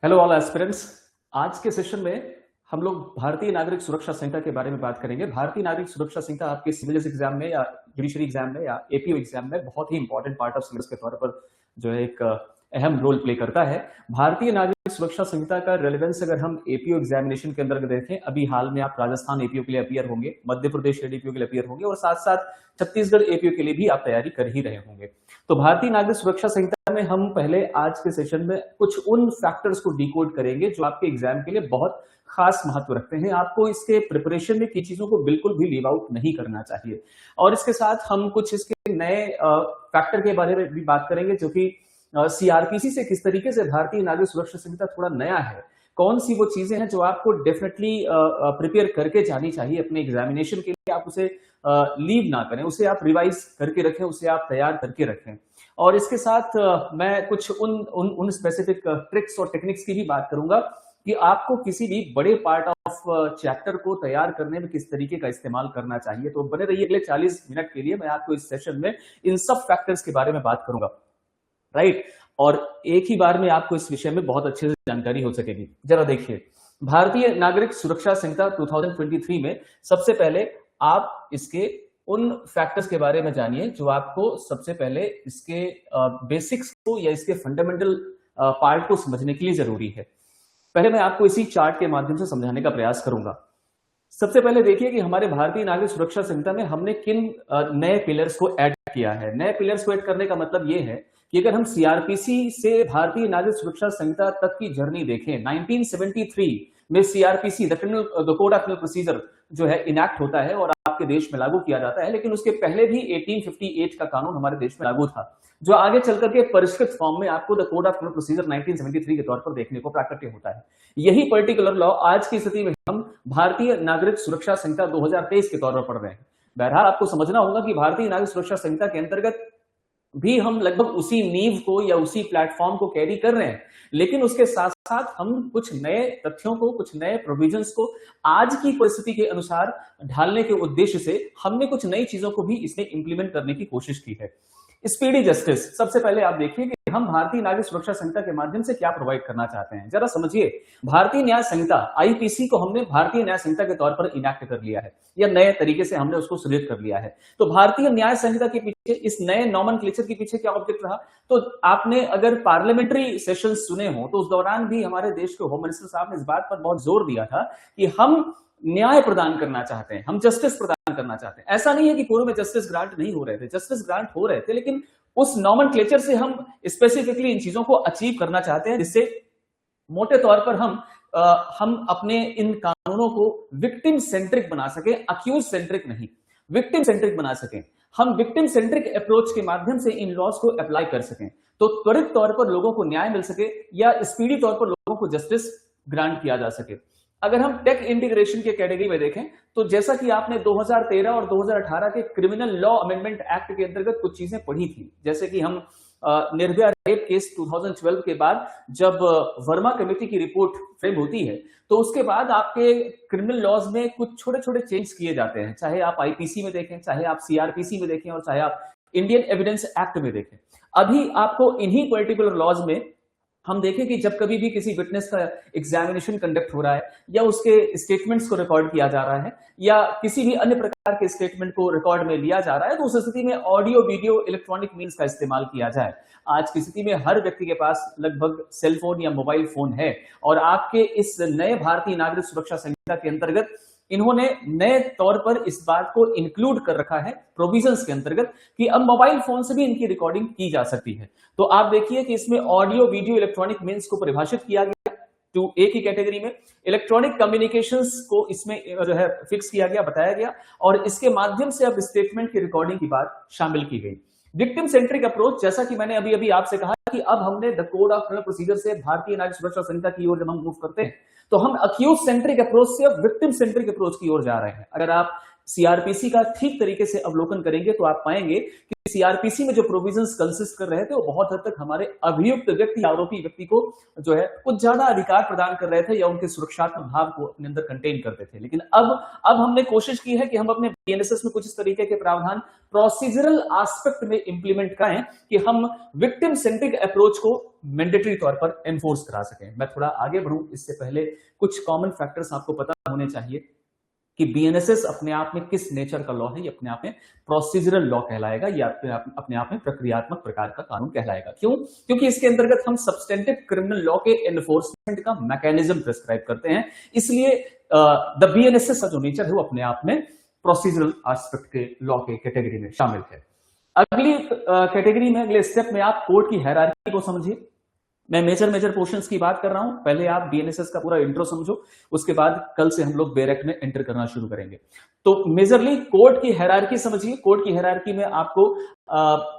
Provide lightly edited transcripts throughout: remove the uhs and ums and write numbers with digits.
Hello all aspirants. आज के session में हम लोग भारतीय नागरिक सुरक्षा संहिता के बारे में बात करेंगे। भारतीय नागरिक सुरक्षा संहिता आपके सिविल एग्जाम में या जुडिशरी एग्जाम में या एपीओ एग्जाम में बहुत ही इंपॉर्टेंट पार्ट ऑफ सिलेबस के तौर पर जो है एक अहम रोल प्ले करता है। भारतीय नागरिक सुरक्षा संहिता का रेलेवेंस अगर हम एपीओ एग्जामिनेशन के अंदर देखें, अभी हाल में आप राजस्थान एपीओ के लिए अपियर होंगे, मध्य प्रदेश एडीपीओ के लिए अपियर होंगे और साथ साथ छत्तीसगढ़ एपीओ के लिए भी आप तैयारी कर ही रहे होंगे। तो भारतीय नागरिक सुरक्षा संहिता में हम पहले आज के सेशन में कुछ उन फैक्टर्स को डिकोड करेंगे जो आपके एग्जाम के लिए बहुत खास महत्व रखते हैं। आपको इसके प्रिपरेशन में की चीजों को बिल्कुल भी लीव आउट नहीं करना चाहिए। और इसके साथ हम कुछ इसके नए फैक्टर के बारे में भी बात करेंगे जो कि सीआरपीसी से किस तरीके से भारतीय नागरिक सुरक्षा संहिता थोड़ा नया है, कौन सी वो चीजें हैं जो आपको डेफिनेटली प्रिपेयर करके जानी चाहिए अपने एग्जामिनेशन के लिए। आप उसे लीव ना करें, उसे आप रिवाइज करके रखें, उसे आप तैयार करके रखें। और इसके साथ मैं कुछ उन स्पेसिफिक ट्रिक्स और टेक्निक्स की भी बात करूंगा कि आपको किसी भी बड़े पार्ट ऑफ चैप्टर को तैयार करने में किस तरीके का इस्तेमाल करना चाहिए। तो बने रहिए अगले 40 मिनट के लिए। मैं आपको इस सेशन में इन सब फैक्टर्स के बारे में बात करूंगा, राइट। और एक ही बार में आपको इस विषय में बहुत अच्छे से जानकारी हो सकेगी। जरा देखिए, भारतीय नागरिक सुरक्षा संहिता 2023 में सबसे पहले आप इसके उन फैक्टर्स के बारे में जानिए जो आपको सबसे पहले इसके बेसिक्स को या इसके फंडामेंटल पार्ट को समझने के लिए जरूरी है। पहले मैं आपको इसी चार्ट के माध्यम से समझाने का प्रयास करूंगा। सबसे पहले देखिए कि हमारे भारतीय नागरिक सुरक्षा संहिता में हमने किन नए पिलर्स को ऐड किया है। नए पिलर्स को ऐड करने का मतलब यह है कि अगर हम सीआरपीसी से भारतीय नागरिक सुरक्षा संहिता तक की जर्नी देखें, 1973 में CrPC the code of criminal procedure जो है इनैक्ट होता है और आपके देश में लागू किया जाता है। लेकिन उसके पहले भी 1858 का कानून हमारे देश में लागू था, जो आगे चलकर के परिष्कृत फॉर्म में आपको the code of criminal procedure 1973 के तौर पर देखने को प्राकट्य होता है। यही पर्टिकुलर लॉ आज की स्थिति में हम भारतीय नागरिक सुरक्षा संहिता 2023 के तौर पर पढ़ रहे हैं। बहरहाल आपको समझना होगा कि भारतीय नागरिक सुरक्षा संहिता के अंतर्गत भी हम लगभग उसी नींव को या उसी प्लेटफॉर्म को कैरी कर रहे हैं, लेकिन उसके साथ साथ हम कुछ नए तथ्यों को, कुछ नए प्रोविजंस को आज की परिस्थिति के अनुसार ढालने के उद्देश्य से हमने कुछ नई चीजों को भी इसमें इंप्लीमेंट करने की कोशिश की है। स्पीडी जस्टिस, सबसे पहले आप देखिए कि हम भारतीय नागरिक सुरक्षा संहिता के माध्यम से क्या प्रोवाइड करना चाहते हैं। जरा समझिए, भारतीय न्याय संहिता आईपीसी को हमने भारतीय न्याय संहिता के तौर पर इनैक्ट कर लिया है या नए तरीके से हमने उसको सुदृढ़ कर लिया है। तो भारतीय न्याय संहिता के पीछे, इस नए नॉमेनक्लेचर के पीछे क्या ऑब्जेक्ट रहा? तो आपने अगर पार्लियामेंट्री सेशन सुने हो तो उस दौरान भी हमारे देश के होम मिनिस्टर साहब ने इस बात पर बहुत जोर दिया था कि हम न्याय प्रदान करना चाहते हैं, हम जस्टिस प्रदान करना चाहते हैं। ऐसा नहीं है कि पूर्व में जस्टिस ग्रांट नहीं हो रहे थे, जस्टिस ग्रांट हो रहे थे, लेकिन उस नॉमेनक्लेचर से हम स्पेसिफिकली इन चीजों को अचीव करना चाहते हैं जिससे मोटे तौर पर हम अपने इन कानूनों को विक्टिम सेंट्रिक बना सके, अक्यूज सेंट्रिक नहीं, विक्टिम सेंट्रिक बना सकें। हम विक्टिम सेंट्रिक अप्रोच के माध्यम से इन लॉज को अप्लाई कर सकें तो त्वरित तौर पर लोगों को न्याय मिल सके या स्पीडी तौर पर लोगों को जस्टिस ग्रांट किया जा सके। अगर हम टेक इंटीग्रेशन के कैटेगरी में देखें तो जैसा कि आपने 2013 और 2018 के क्रिमिनल लॉ अमेंडमेंट एक्ट के अंतर्गत कुछ चीजें पढ़ी थी, जैसे कि हम निर्भया रेप केस 2012 के बाद जब वर्मा कमेटी की रिपोर्ट फ्रेम होती है तो उसके बाद आपके क्रिमिनल लॉज में कुछ छोटे छोटे चेंज किए जाते हैं, चाहे आप आईपीसी में देखें, चाहे आप सीआरपीसी में देखें और चाहे आप इंडियन एविडेंस एक्ट में देखें। अभी आपको इन्हीं पर्टिकुलर लॉज में हम देखें कि जब कभी भी किसी विटनेस का एग्जामिनेशन कंडक्ट हो रहा है या उसके स्टेटमेंट्स को रिकॉर्ड किया जा रहा है या किसी भी अन्य प्रकार के स्टेटमेंट को रिकॉर्ड में लिया जा रहा है तो उस स्थिति में ऑडियो वीडियो इलेक्ट्रॉनिक मीन्स का इस्तेमाल किया जाए। आज की स्थिति में हर व्यक्ति के पास लगभग सेलफोन या मोबाइल फोन है और आपके इस नए भारतीय नागरिक सुरक्षा संहिता के अंतर्गत इन्होंने नए तौर पर इस बात को इंक्लूड कर रखा है प्रोविजंस के अंतर्गत कि अब मोबाइल फोन से भी इनकी रिकॉर्डिंग की जा सकती है। तो आप देखिए कि इसमें ऑडियो वीडियो इलेक्ट्रॉनिक मीन्स को परिभाषित किया गया टू एक ही कैटेगरी में, इलेक्ट्रॉनिक कम्युनिकेशंस को इसमें जो है फिक्स किया गया, बताया गया और इसके माध्यम से अब स्टेटमेंट की रिकॉर्डिंग की बात शामिल की गई। विक्टिम सेंट्रिक अप्रोच, जैसा कि मैंने अभी आपसे कहा कि अब हमने the code of criminal procedure से भारतीय नागरिक सुरक्षा संहिता की ओर जब हम मूव करते हैं तो हम अक्यूज सेंट्रिक अप्रोच से अब विक्टिम सेंट्रिक अप्रोच की ओर जा रहे हैं। अगर आप सीआरपीसी का ठीक तरीके से अवलोकन करेंगे तो आप पाएंगे कि सीआरपीसी में जो प्रोविजंस कंसिस्ट कर रहे थे वो बहुत हद तक हमारे अभियुक्त व्यक्ति, आरोपी व्यक्ति को जो है कुछ ज्यादा अधिकार प्रदान कर रहे थे या उनके सुरक्षात्मक भाव को अपने अंदर कंटेन करते थे। लेकिन अब हमने कोशिश की है कि हम अपने बीएनएसएस में कुछ इस तरीके के प्रावधान प्रोसीजरल एस्पेक्ट में इंप्लीमेंट करें कि हम विक्टिम सेंट्रिक अप्रोच को मैंडेटरी तौर पर एनफोर्स करा सकें। मैं थोड़ा आगे बढ़ूं इससे पहले कुछ कॉमन फैक्टर्स आपको पता होने चाहिए कि बीएनएसएस अपने आप में किस नेचर का लॉ है। ये अपने आप में प्रोसीजरल लॉ कहलाएगा, या अपने आप में प्रक्रियात्मक प्रकार का कानून कहलाएगा। क्यों? क्योंकि इसके अंतर्गत हम सब्सटेंटिव क्रिमिनल लॉ के एनफोर्समेंट का मैकेनिज्म प्रिस्क्राइब करते हैं। इसलिए द बीएनएसएस का जो नेचर है वो अपने आप में प्रोसीजरल एस्पेक्ट के लॉ के कैटेगरी में शामिल है। अगली कैटेगरी में, अगले स्टेप में आप कोर्ट की हायरार्की को समझिए। मैं मेजर पोर्शंस की बात कर रहा हूं, पहले आप बीएनएसएस का पूरा इंट्रो समझो, उसके बाद कल से हम लोग बेर एक्ट में एंटर करना शुरू करेंगे। तो मेजरली कोर्ट की हायरार्की समझिए। कोर्ट की हायरार्की में आपको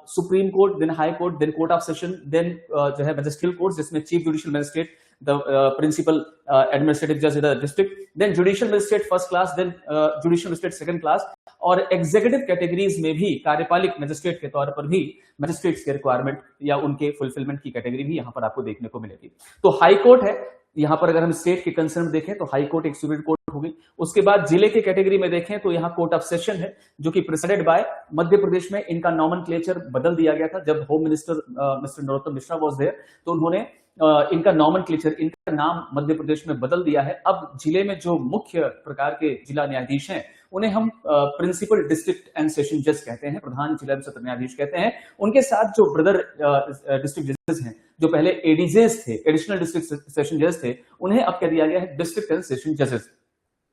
supreme court, then high court, then court of session, then जो है मैजिस्ट्रियल कोर्ट जिसमें chief judicial magistrate, the principal administrative judge in the district, then judicial magistrate first class, then judicial magistrate second class, और executive categories में भी कार्यपालिक magistrate के तौर पर भी मैजिस्ट्रेट्स के रिक्वायरमेंट या उनके फुलफिलमेंट की कैटेगरी भी यहां पर आपको देखने को मिलेगी। तो हाई कोर्ट है यहां पर, अगर हम स्टेट के कंसर्न देखें तो हाई कोर्ट एक सुप्रीम कोर्ट होगी। उसके बाद जिले के कैटेगरी में देखें तो यहाँ कोर्ट ऑफ सेशन है जो कि प्रेसिडेड बाय, मध्य प्रदेश में इनका नॉमेनक्लेचर बदल दिया गया था जब home minister mister Narottam Mishra was there, तो उन्होंने इनका नॉमेनक्लेचर, इनका नाम मध्य प्रदेश में बदल दिया है। अब जिले में जो मुख्य प्रकार के जिला न्यायाधीश हैं उन्हें हम प्रिंसिपल डिस्ट्रिक्ट एंड सेशन जज कहते हैं, प्रधान जिला सत्र न्यायाधीश कहते हैं। उनके साथ जो ब्रदर डिस्ट्रिक्ट जजेस हैं, जो पहले एडीजेस थे, एडिशनल डिस्ट्रिक्ट सेशन जज थे, उन्हें अब कह दिया गया है डिस्ट्रिक्ट एंड सेशन जजेस,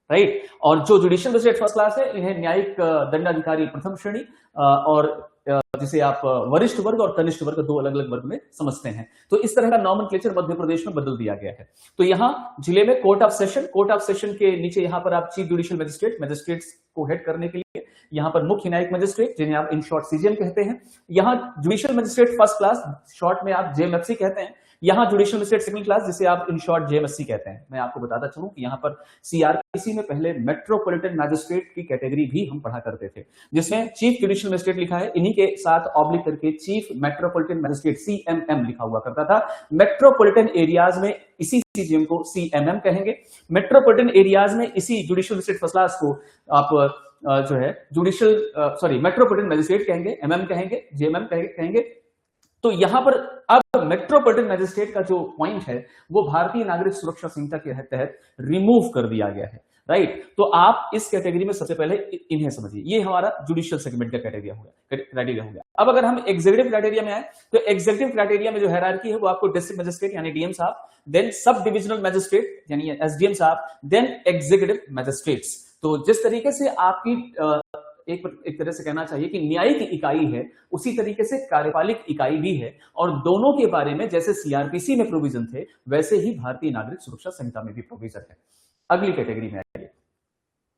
राइट। और जो जुडिशियल मजिस्ट्रेट फर्स्ट क्लास है, इन्हें न्यायिक दंडाधिकारी प्रथम श्रेणी, और जिसे आप वरिष्ठ वर्ग और कनिष्ठ वर्ग दो अलग अलग वर्ग में समझते हैं। तो इस तरह का नॉमेनक्लेचर मध्य प्रदेश में बदल दिया गया है। तो यहाँ जिले में कोर्ट ऑफ सेशन के नीचे यहाँ पर आप चीफ जुडिशियल मजिस्ट्रेट्स को हेड करने के लिए यहाँ पर मुख्य न्यायिक मजिस्ट्रेट, जिन्हें आप इन शॉर्ट सीजीएम कहते हैं। यहाँ judicial magistrate first class, short में आप जेएमएफसी कहते हैं। यहाँ जुडिशियल मजिस्ट्रेट सेकंड क्लास, जिसे आप इन शॉर्ट जेएमएससी कहते हैं। मैं आपको बताता चलूं कि यहाँ पर सीआरपीसी में पहले मेट्रोपॉलिटन मैजिस्ट्रेट की कैटेगरी भी हम पढ़ा करते थे, जिसमें चीफ जुडिशियल मजिस्ट्रेट लिखा है, इन्हीं के साथ ऑब्लिक करके चीफ मेट्रोपॉलिटन मैजिस्ट्रेट सीएमएम लिखा हुआ करता था। मेट्रोपॉलिटन एरियाज में इसी सीजीएम को सीएमएम कहेंगे। मेट्रोपॉलिटन एरियाज में इसी जुडिशियल मजिस्ट्रेट फर्स्ट क्लास को आप जो है मेट्रोपॉलिटन मैजिस्ट्रेट कहेंगे, एमएम कहेंगे, जेएमएम कहेंगे। तो यहां पर अब मेट्रोपॉलिटन मैजिस्ट्रेट का जो पॉइंट है वो भारतीय नागरिक सुरक्षा संहिता के तहत रिमूव कर दिया गया है, राइट। तो आप इस कैटेगरी में सबसे पहले इन्हें समझिए। ये हमारा जुडिशियल सेगमेंट का क्राइटेरिया हो गया। अब अगर हम एग्जीक्यूटिव क्राइटेरिया में आए तो एग्जीक्यूटिव क्राइटेरिया में जो हायरार्की है वो आपको डिस्ट्रिक्ट मजिस्ट्रेट यानी डीएम साहब, देन सब डिविजनल मैजिस्ट्रेट यानी एसडीएम साहब, देन एग्जीक्यूटिव मैजिस्ट्रेट्स। तो जिस तरीके से आपकी एक तरह से कहना चाहिए कि न्यायिक इकाई है, उसी तरीके से कार्यपालिक इकाई भी है, और दोनों के बारे में जैसे सीआरपीसी में प्रोविजन थे वैसे ही भारतीय नागरिक सुरक्षा संहिता में भी प्रोविजन है। अगली कैटेगरी में आइए।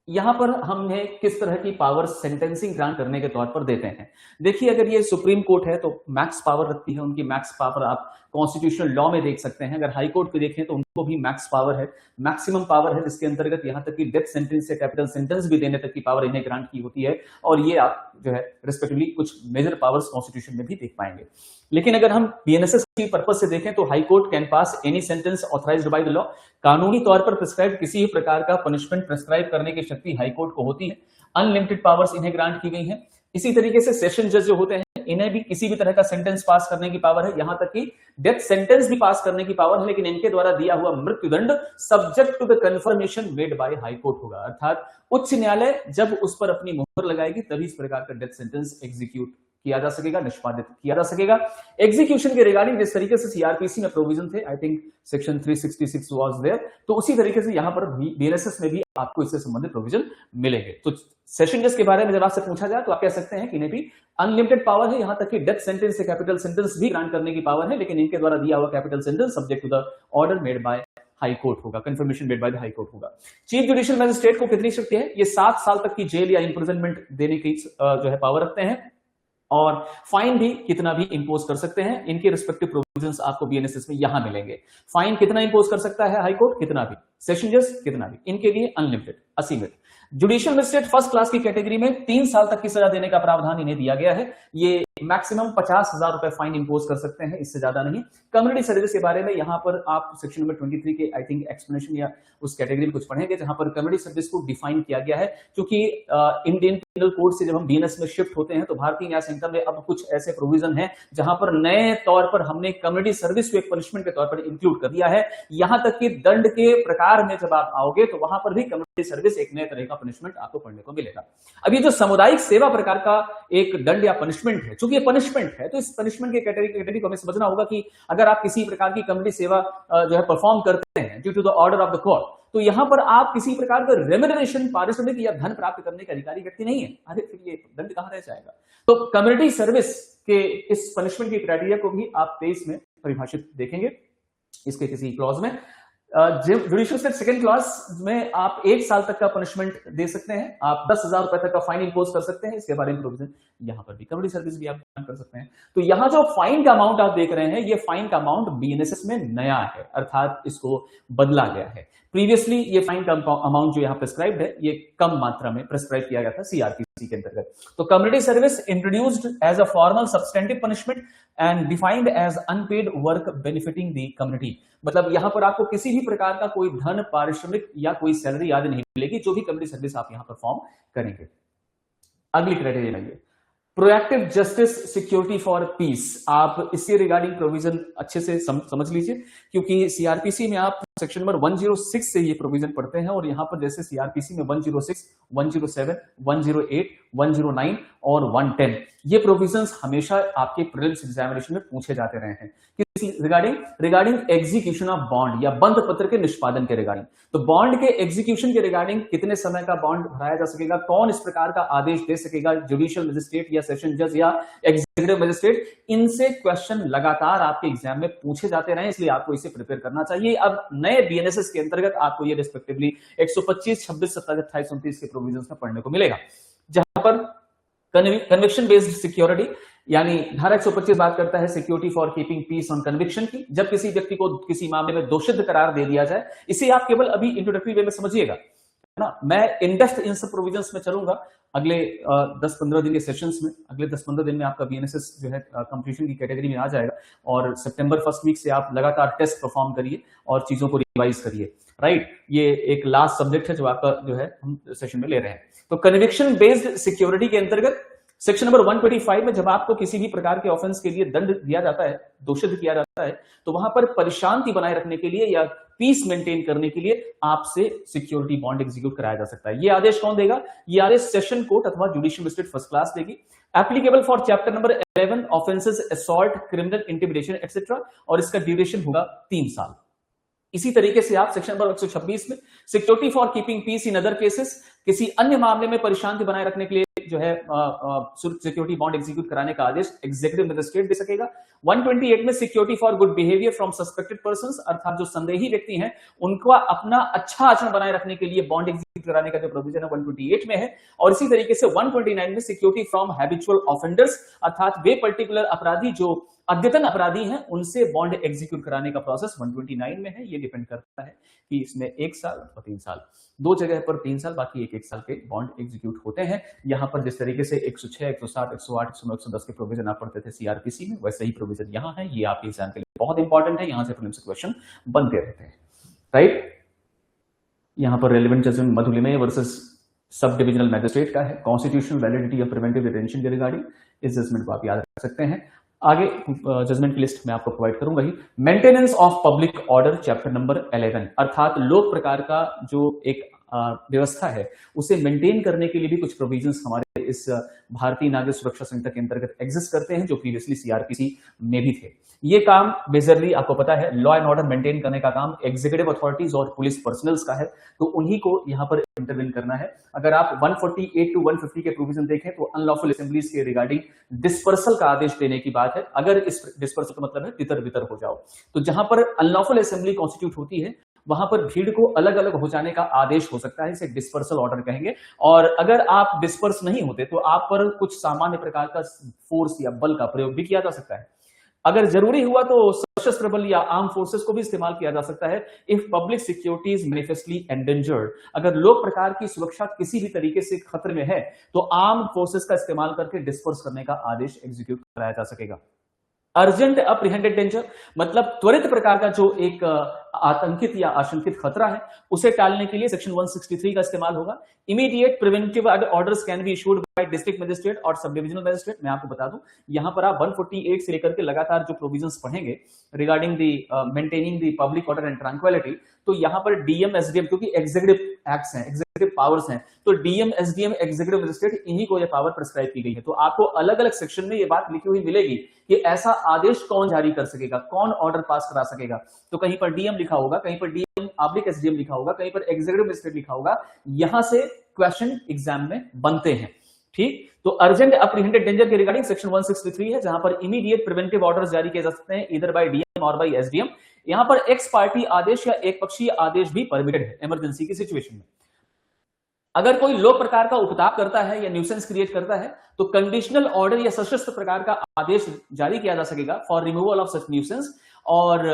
यहां पर हमने किस तरह की पावर सेंटेंसिंग ग्रांट करने के तौर पर देते हैं। देखिए, अगर ये सुप्रीम कोर्ट है तो मैक्स पावर रखती है, उनकी मैक्स पावर आप कॉन्स्टिट्यूशनल लॉ में देख सकते हैं। अगर हाई कोर्ट को देखें तो उनको भी मैक्स पावर है, मैक्सिमम पावर है, जिसके अंतर्गत यहां तक कि डेथ सेंटेंस से कैपिटल सेंटेंस भी देने तक की पावर इन्हें ग्रांट की होती है, और ये आप जो है रिस्पेक्टिवली कुछ मेजर पावर्स कॉन्स्टिट्यूशन में भी देख पाएंगे। लेकिन अगर हम बीएनएसएस की पर्पस से देखें तो high court can pass any sentence authorised by the law. कानूनी तौर पर प्रिस्क्राइब किसी भी प्रकार का पनिशमेंट प्रिस्क्राइब करने की शक्ति हाई कोर्ट को होती है। अनलिमिटेड पावर्स इन्हें ग्रांट की गई हैं। इसी तरीके से सेशन जज जो होते हैं, इन्हें भी किसी भी तरह का सेंटेंस पास करने की पावर है, यहां तक कि डेथ सेंटेंस भी पास करने की पावर है, लेकिन इनके द्वारा दिया हुआ मृत्युदंड subject to the confirmation made by high court होगा। अर्थात उच्च न्यायालय जब उस पर अपनी मोहर लगाएगी तभी इस प्रकार का डेथ सेंटेंस एग्जीक्यूट किया जा सकेगा, निष्पादित किया जा सकेगा। एग्जीक्यूशन के रिगार्डिंग जिस तरीके से सीआरपीसी में प्रोविजन थे, I think section 366 was there, तो उसी तरीके से यहां पर बीएनएसएस में भी आपको इससे संबंधित प्रोविजन मिलेंगे। तो सेशन जज के बारे में जब आपसे पूछा जाए तो आप कह सकते हैं कि इन्हें भी अनलिमिटेड पावर है, यहां तक कि डेथ सेंटेंस से कैपिटल सेंटेंस भी ग्रांट करने की पावर है, लेकिन इनके द्वारा दिया हुआ capital sentence subject to the order made by high court होगा, confirmation made by the high court होगा। चीफ जुडिशियल मैजिस्ट्रेट को कितनी शक्ति है? ये 7 साल तक की जेल या इंप्रिजनमेंट देने की जो है पावर रखते हैं, और फाइन भी कितना भी इंपोज कर सकते हैं। इनके रिस्पेक्टिव प्रोविजंस आपको बीएनएसएस में यहां मिलेंगे। फाइन कितना इंपोज कर सकता है हाई कोर्ट? कितना भी। सेशन जज कितना भी। इनके लिए अनलिमिटेड, असीमित। जुडिशियल मजिस्ट्रेट फर्स्ट क्लास की कैटेगरी में 3 साल तक की सजा देने का प्रावधान इन्हें दिया गया है। ये मैक्सिमम 50,000 रुपए फाइन इंपोज कर सकते हैं, इससे ज्यादा नहीं। कम्युनिटी सर्विस के बारे में यहां पर आप सेक्शन नंबर 23 के आई थिंक एक्सप्लेनेशन या उस कैटेगरी में कुछ पढ़ेंगे, जहां पर कम्युनिटी सर्विस को डिफाइन किया गया है। क्योंकि इंडियन पिनल कोड से जब हम बीएनएस में शिफ्ट होते हैं तो भारतीय न्याय संहिता में अब कुछ ऐसे प्रोविजन है जहां पर नए तौर पर हमने कम्युनिटी सर्विस को एक पनिशमेंट के तौर पर इंक्लूड कर दिया है। यहां तक कि दंड के प्रकार में जब आप आओगे तो वहां पर भी कम्युनिटी सर्विस एक नए तरह का पनिशमेंट आपको पढ़ने को मिलेगा। अब ये जो सामुदायिक सेवा प्रकार का एक दंड या पनिशमेंट है, चूंकि ये पनिशमेंट है तो इस पनिशमेंट के कैटेगरी को हमें समझना होगा कि अगर आप किसी प्रकार की कम्युनिटी सेवा जो है परफॉर्म करते हैं due to the order of the court, तो यहां पर आप किसी प्रकार का रेम्यूनरेशन, पारिश्रमिक या धन प्राप्त करने का अधिकारी व्यक्ति नहीं है। अरे फिर ये दंड कहां रह जाएगा? तो कम्युनिटी सर्विस के इस पनिशमेंट की क्राइटेरिया को भी आप 23 में परिभाषित देखेंगे इसके किसी क्लॉज में। जुडिशियल मजिस्ट्रेट सेकंड क्लास में आप 1 साल तक का पनिशमेंट दे सकते हैं, आप 10,000 रुपए तक का फाइन इंपोज कर सकते हैं। इसके बारे में प्रोविजन यहां पर भी कम्युनिटी सर्विस भी आप कर सकते हैं। तो यहां जो फाइन का अमाउंट आप देख रहे हैं, ये फाइन का अमाउंट बीएनएसएस में नया है, अर्थात इसको बदला गया है। प्रीवियसली ये फाइन का अमाउंट जो यहां प्रिस्क्राइब्ड है, ये कम मात्रा में प्रिस्क्राइब किया गया था सीआरपीसी के अंतर्गत। तो community service introduced as a formal substantive punishment and defined as unpaid work benefiting the community. मतलब यहां पर आपको किसी भी प्रकार का कोई धन, पारिश्रमिक या कोई सैलरी आदि नहीं मिलेगी, जो भी कम्युनिटी सर्विस आप यहां परफॉर्म करेंगे। अगली क्राइटेरिया है proactive justice security for piece. आप इससे रिगार्डिंग प्रोविजन अच्छे से समझ लीजिए, क्योंकि सीआरपीसी में आप सेक्शन नंबर 106 से ये प्रोविजन पढ़ते हैं, और यहां पर जैसे सीआरपीसी में 106, 107, 108, 109 और 110 ये प्रोविजंस हमेशा आपके प्रीलिम्स एग्जामिनेशन में पूछे जाते रहे हैं। रिगार्डिंग एग्जीक्यूशन ऑफ बॉन्ड या बंध पत्र के निष्पादन के रिगार्डिंग। तो बॉन्ड के एग्जीक्यूशन के रिगार्डिंग कितने समय का बॉन्ड भराया जा सकेगा, कौन इस प्रकार का आदेश दे सकेगा, जुडिशियल मजिस्ट्रेट या सेशन जज या एग्जीक्यूटिव मजिस्ट्रेट, इनसे क्वेश्चन लगातार आपके एग्जाम में पूछे जाते रहे, इसलिए आपको इसे प्रिपेयर करना चाहिए। अब नए बीएनएसएस के अंतर्गत आपको ये रिस्पेक्टिवली 125, 26, 27, 28, 29 के प्रोविजंस में पढ़ने को मिलेगा, जहां पर कन्विक्शन बेस्ड सिक्योरिटी यानी धारा 125 बात करता है security for keeping peace on conviction की। जब किसी व्यक्ति को किसी मामले में दोषित करार दे दिया जाए, इसे आप केवल अभी इंट्रोडक्टरी वे में समझिएगा ना। मैं इन डेप्थ इन सब प्रोविजंस में चलूंगा अगले 10-15 दिन के सेशंस में। अगले 10-15 दिन में आपका बीएनएसएस जो है कंप्लीशन की कैटेगरी में आ जाएगा, और सितंबर फर्स्ट वीक से आप लगातार टेस्ट परफॉर्म करिए और चीजों को रिवाइज करिए। राइट, ये एक लास्ट सब्जेक्ट है जो आपका जो है हम सेशन में ले रहे हैं। तो कन्विक्शन बेस्ड सिक्योरिटी के अंतर्गत सेक्शन नंबर 125 में जब आपको किसी भी प्रकार के ऑफेंस के लिए दंड दिया जाता है, दोषित किया जाता है, तो वहां पर परिशांति बनाए रखने के लिए या पीस मेंटेन करने के लिए आपसे सिक्योरिटी बॉन्ड एग्जीक्यूट कराया जा सकता है। ये आदेश कौन देगा? ये आदेश सेशन कोर्ट अथवा जुडिशियल मजिस्ट्रेट फर्स्ट क्लास देगी। Applicable for chapter number 11 offences assault, criminal intimidation etcetera, और इसका ड्यूरेशन होगा 3 साल। इसी तरीके से आप सेक्शन नंबर 126 में security for keeping peace in other cases, किसी अन्य मामले में परिशांति बनाए रखने के लिए जो है सिक्योरिटी बॉन्ड एग्जीक्यूट कराने का आदेश एग्जीक्यूटिव मजिस्ट्रेट दे सकेगा। 128 में security for good behaviour from suspected persons, अर्थात जो संदेही व्यक्ति हैं उनको अपना अच्छा आचरण बनाए रखने के लिए बॉन्ड एग्जीक्यूट कराने का जो प्रोविजन है 128 में है। और इसी तरीके से 129 में सिक्योरिटी फ्रॉम हैबिचुअल ऑफेंडर्स, अर्थात वे पर्टिकुलर अपराधी जो अद्यतन अपराधी हैं उनसे बॉन्ड एग्जीक्यूट कराने का प्रोसेस 129 में है। ये डिपेंड करता है कि इसमें 1 साल और 3 साल, दो जगह पर 3 साल, बाकी 1-1 साल के बॉन्ड एग्जीक्यूट होते हैं। यहां पर जिस तरीके से 106, 107, 108, 109, 110 के प्रोविजन आप पढ़ते थे सीआरपीसी में, वैसे ही प्रोविजन यहां है। ये आपके एग्जाम के लिए बहुत इंपॉर्टेंट है, यहां से प्रीलिम्स क्वेश्चन बनते रहते हैं। राइट, यहां पर relevant judgment Madhu Limaye versus sub divisional magistrate का है, constitutional validity of preventive detention के रिगार्डिंग। इस जजमेंट को आप याद रख सकते हैं। आगे जजमेंट की लिस्ट मैं आपको प्रोवाइड करूंगा ही। Maintenance of public order chapter number 11, अर्थात लोक प्रकार का जो एक व्यवस्था है उसे मेंटेन करने के लिए भी कुछ प्रोविजंस हमारे इस भारतीय नागरिक सुरक्षा संहिता के अंतर्गत एग्जिस्ट करते हैं, जो प्रीवियसली सीआरपीसी में भी थे। ये काम मेजरली आपको पता है लॉ एंड ऑर्डर मेंटेन करने का काम एग्जीक्यूटिव अथॉरिटीज और पुलिस पर्सनल्स का है, तो उन्हीं को यहां पर इंटरवेन करना है। अगर आप 148 to 150 के प्रोविजन देखें तो अनलॉफुल असेंबलीज के रिगार्डिंग डिस्पर्सल का आदेश देने की बात है। अगर इस डिस्पर्सल का मतलब है तितर बितर हो जाओ, तो जहां पर अनलॉफुल असेंबली कॉन्स्टिट्यूट होती है वहां पर भीड़ को अलग अलग हो जाने का आदेश हो सकता है, इसे डिस्पर्सल ऑर्डर कहेंगे। और अगर आप डिस्पर्स नहीं होते तो आप पर कुछ सामान्य प्रकार का फोर्स या बल का प्रयोग भी किया जा सकता है। अगर जरूरी हुआ तो सशस्त्र बल या आर्म फोर्सेस को भी इस्तेमाल किया जा सकता है if public security is manifestly endangered. अगर लोक प्रकार की सुरक्षा किसी भी तरीके से खतरे में है तो आर्म फोर्सेस का इस्तेमाल करके डिस्पर्स करने का आदेश एग्जीक्यूट कराया जा सकेगा। अर्जेंट अप्रीहेंडेड डेंजर मतलब त्वरित प्रकार का जो एक आतंकित या आशंकित खतरा है उसे टालने के लिए सेक्शन 163 का इस्तेमाल होगा। Immediate preventive orders can be issued by district magistrate और सब डिविजनल मजिस्ट्रेट। मैं आपको बता दूं यहां पर आप 148 से लेकर के लगातार जो प्रोविजंस पढ़ेंगे regarding the maintaining the public order and tranquillity, तो यहां पर डीएम एसडीएम क्योंकि एग्जीक्यूटिव एक्ट्स हैं, एग्जीक्यूटिव पावर्स हैं, तो डीएम एसडीएम एग्जीक्यूटिव मजिस्ट्रेट इन्हीं को यह पावर प्रिस्क्राइब की गई है। तो आपको अलग अलग सेक्शन में यह बात लिखी हुई मिलेगी कि ऐसा आदेश कौन जारी कर सकेगा, कौन ऑर्डर पास करा सकेगा। तो कहीं पर डीएम लिखा होगा, कहीं पर डीएम ऑब्लिक एसडीएम लिखा होगा, कहीं पर एग्जीक्यूटिव मजिस्ट्रेट लिखा होगा। यहां से क्वेश्चन एग्जाम में बनते हैं। ठीक, तो अर्जेंट अप्रीहेंडेड डेंजर के रिगार्डिंग सेक्शन 163 है जहां पर इमीडिएट प्रिवेंटिव ऑर्डर्स जारी किए जा सकते हैं ईदर बाय डीएम और बाय एसडीएम। यहां पर एक्स पार्टी आदेश या एक पक्षीय आदेश भी परमिटेड है इमरजेंसी की सिचुएशन में। अगर कोई लोक प्रकार का उपताप करता है या न्यूसेंस क्रिएट करता है तो कंडीशनल ऑर्डर या सशस्त्र प्रकार का आदेश जारी किया जा सकेगा for removal of such nuisance और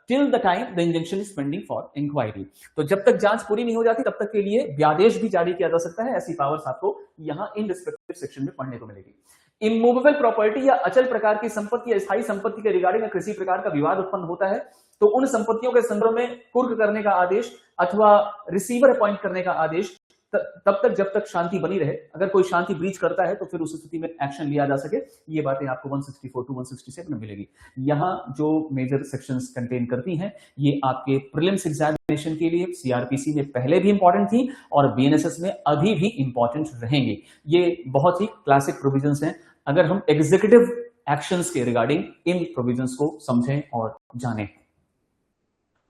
till the time the injunction is pending for inquiry. तो जब तक जांच पूरी नहीं हो जाती तब तक के लिए व्यादेश भी जारी किया जा सकता है। ऐसी पावर्स आपको यहां इन रिस्पेक्टिव सेक्शन में पढ़ने को मिलेगी। इमूवेबल प्रॉपर्टी या अचल प्रकार की संपत्ति या स्थायी संपत्ति के रिगार्डिंग किसी प्रकार का विवाद उत्पन्न होता है तो उन संपत्तियों के संदर्भ में कुर्क करने का आदेश अथवा रिसीवर अपॉइंट करने का आदेश तब तक जब तक शांति बनी रहे। अगर कोई शांति ब्रीच करता है तो फिर उस स्थिति में एक्शन लिया जा सके। ये बातें आपको 164 टू 167 में मिलेगी। यहां जो मेजर सेक्शंस कंटेन करती हैं ये आपके प्रीलिम्स एग्जामिनेशन के लिए सीआरपीसी में पहले भी इंपॉर्टेंट थी और बीएनएसएस में अभी भी इंपॉर्टेंट रहेंगे। ये बहुत ही क्लासिक प्रोविजंस हैं अगर हम एग्जीक्यूटिव एक्शंस के रिगार्डिंग इन प्रोविजंस को समझें और जानें।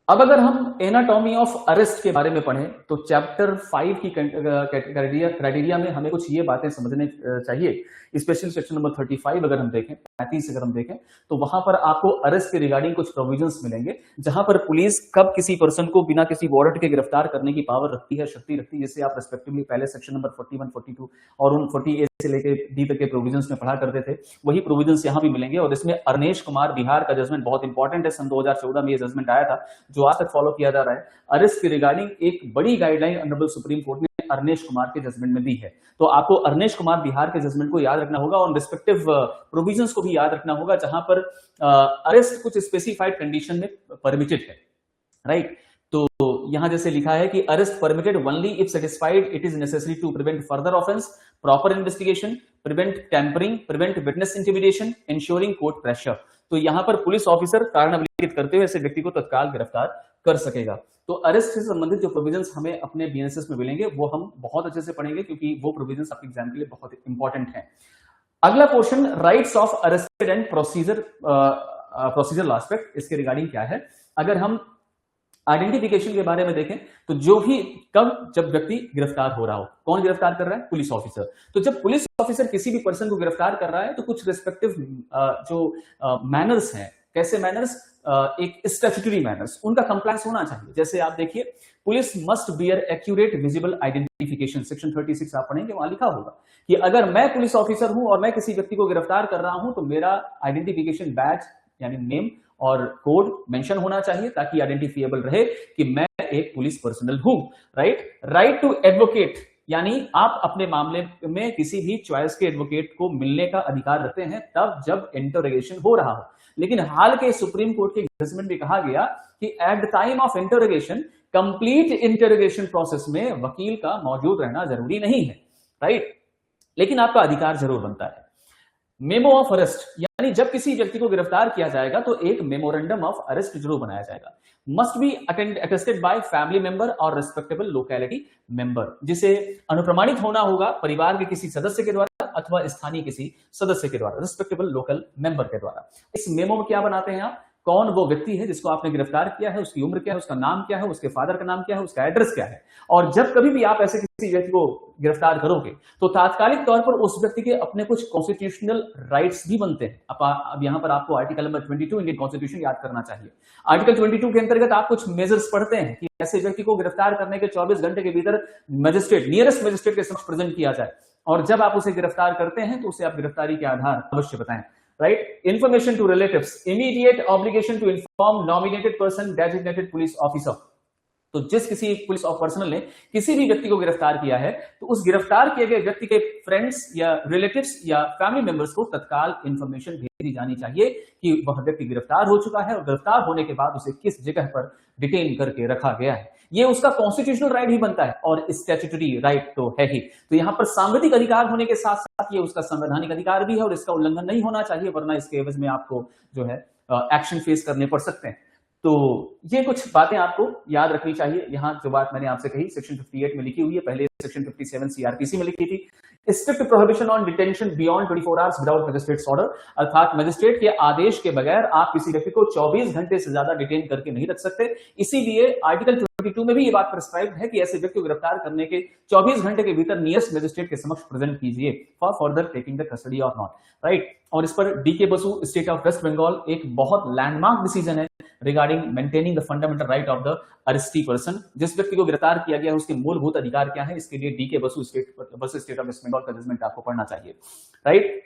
अब अगर हम एनाटॉमी ऑफ अरेस्ट के बारे में पढ़ें तो चैप्टर 5 की क्राइटेरिया में हमें कुछ ये बातें समझने चाहिए। स्पेशली सेक्शन नंबर 35 अगर हम देखें, 35 अगर हम देखें तो वहां पर आपको अरेस्ट के रिगार्डिंग कुछ प्रोविजंस मिलेंगे जहां पर पुलिस कब किसी पर्सन को बिना किसी वारंट के गिरफ्तार करने की पावर रखती है, शक्ति रखती है, जिसे आप रेस्पेक्टिवली पहले सेक्शन नंबर 41, 42 और उन 40A से लेकर डी तक के प्रोविजंस में पढ़ा करते थे। वही प्रोविजंस यहां भी मिलेंगे और इसमें अरनेश कुमार बिहार का जजमेंट बहुत इंपॉर्टेंट है। सन 2014 में ये जजमेंट आया था जो आज तक फॉलो किया जा रहा है। अरेस्ट के रिगार्डिंग एक बड़ी गाइडलाइन ऑनरेबल सुप्रीम कोर्ट ने अरनेश कुमार के जजमेंट में दी है। तो आपको अरनेश कुमार बिहार के जजमेंट को याद रखना होगा और रिस्पेक्टिव प्रोविजंस को भी याद रखना होगा जहां पर अरेस्ट कुछ स्पेसिफाइड कंडीशन में परमिटेड है, राइट। तो यहां जैसे लिखा है कि arrest permitted only if satisfied it is necessary to prevent further offence, proper investigation, prevent tampering, prevent witness intimidation, ensuring court pressure. तो यहां पर पुलिस ऑफिसर कारण अवलिखित करते हुए ऐसे व्यक्ति को तत्काल गिरफ्तार कर सकेगा। तो अरेस्ट से संबंधित जो प्रोविजंस हमें अपने बीएनएसएस में मिलेंगे वो हम बहुत अच्छे से पढ़ेंगे क्योंकि वो प्रोविजंस आपके एग्जाम के लिए बहुत इंपॉर्टेंट हैं। अगला portion rights of arrested and procedural aspect, इसके रिगार्डिंग क्या है। अगर हम आइडेंटिफिकेशन के बारे में देखें तो जो भी कब जब व्यक्ति गिरफ्तार हो रहा हो, कौन गिरफ्तार कर रहा है, पुलिस ऑफिसर। तो जब पुलिस ऑफिसर किसी भी पर्सन को गिरफ्तार कर रहा है तो कुछ रिस्पेक्टिव जो मैनर्स हैं, कैसे मैनर्स, एक स्टैट्यूटरी मैनर्स, उनका कंप्लायंस होना चाहिए। जैसे आप देखिए police must bear accurate visible identification, section 36 आप पढ़ेंगे, वहां लिखा होगा कि अगर मैं पुलिस ऑफिसर हूं और मैं किसी व्यक्ति को गिरफ्तार कर रहा हूं तो मेरा आइडेंटिफिकेशन बैज यानी नेम और कोड मेंशन होना चाहिए ताकि आइडेंटिफिएबल रहे कि मैं एक पुलिस पर्सनल हूं, राइट। राइट टू एडवोकेट यानी आप अपने मामले में किसी भी चॉइस के एडवोकेट को मिलने का अधिकार रखते हैं तब जब इंटरोगेशन हो रहा हो। लेकिन हाल के सुप्रीम कोर्ट के जजमेंट में कहा गया कि at the time of interrogation, complete interrogation process में वकील का मौजूद रहना जरूरी नहीं है, राइट, लेकिन आपका अधिकार जरूर बनता है। मेमो ऑफ अरेस्ट यानी जब किसी व्यक्ति को गिरफ्तार किया जाएगा तो एक मेमोरेंडम ऑफ अरेस्ट जरूर बनाया जाएगा। Must be attested bye family member और रिस्पेक्टेबल लोकेलिटी मेंबर, जिसे अनुप्रमाणित होना होगा परिवार के किसी सदस्य के द्वारा अथवा स्थानीय किसी सदस्य के द्वारा, रिस्पेक्टेबल लोकल मेंबर के द्वारा। इस मेमो में क्या बनाते हैं आप, कौन वो व्यक्ति है जिसको आपने गिरफ्तार किया है, उसकी उम्र क्या है, उसका नाम क्या है, उसके फादर का नाम क्या है, उसका एड्रेस क्या है। और जब कभी भी आप ऐसे किसी व्यक्ति को गिरफ्तार करोगे तो तात्कालिक तौर पर उस व्यक्ति के अपने कुछ कॉन्स्टिट्यूशनल राइट्स भी बनते हैं। अब यहां पर आपको आर्टिकल नंबर 22 इंडियन कॉन्स्टिट्यूशन याद करना चाहिए। आर्टिकल 22 के अंतर्गत आप कुछ मेजर्स पढ़ते हैं कि ऐसे व्यक्ति को गिरफ्तार करने के 24 घंटे के भीतर मजिस्ट्रेट, नियरेस्ट मजिस्ट्रेट के समक्ष प्रेजेंट किया जाए और जब आप उसे गिरफ्तार करते हैं तो उसे आप गिरफ्तारी के आधार अवश्य बताएं। right? Information to relatives, immediate obligation to inform nominated person, designated police officer. तो जिस किसी पुलिस पर्सनल ने किसी भी व्यक्ति को गिरफ्तार किया है, तो उस गिरफ्तार किए गए व्यक्ति के फ्रेंड्स या रिलेटिव्स या फैमिली मेंबर्स को तत्काल इंफॉर्मेशन भेजी जानी चाहिए कि वह व्यक्ति गिरफ्तार हो चुका है और गिरफ्तार होने के बाद उसे किस जगह पर डिटेन करके रखा गया है। ये उसका कॉन्स्टिट्यूशनल राइट ही बनता है और स्टैट्यूटरी राइट तो है ही। तो यहां पर सांविधिक अधिकार होने के साथ साथ ये उसका संवैधानिक अधिकार भी है और इसका उल्लंघन नहीं होना चाहिए, वरना इसके एवज में आपको जो है एक्शन फेस करने पड़ सकते हैं। तो ये कुछ बातें आपको याद रखनी चाहिए। यहां जो बात मैंने आपसे कही सेक्शन 58 में लिखी हुई है, पहले सेक्शन 57 सीआरपीसी में लिखी थी। Strict prohibition on detention beyond 24 hours without magistrates order, अर्थात मजिस्ट्रेट के आदेश के बगैर आप किसी व्यक्ति को 24 घंटे से ज्यादा डिटेन करके नहीं रख सकते। इसीलिए आर्टिकल 22 में भी ये बात प्रिस्क्राइब है कि ऐसे व्यक्ति को गिरफ्तार करने के 24 घंटे के भीतर नियरेस्ट मजिस्ट्रेट के समक्ष प्रेजेंट कीजिए for further taking the custody or not, right. और इस पर D K Basu state of West Bengal एक बहुत लैंडमार्क डिसीजन है regarding maintaining the fundamental right of the arrestee person. जिस व्यक्ति को गिरफ्तार किया गया है उसके मूलभूत अधिकार क्या है, इसके लिए D K Basu state of West Bengal का जजमेंट आपको पढ़ना चाहिए, राइट।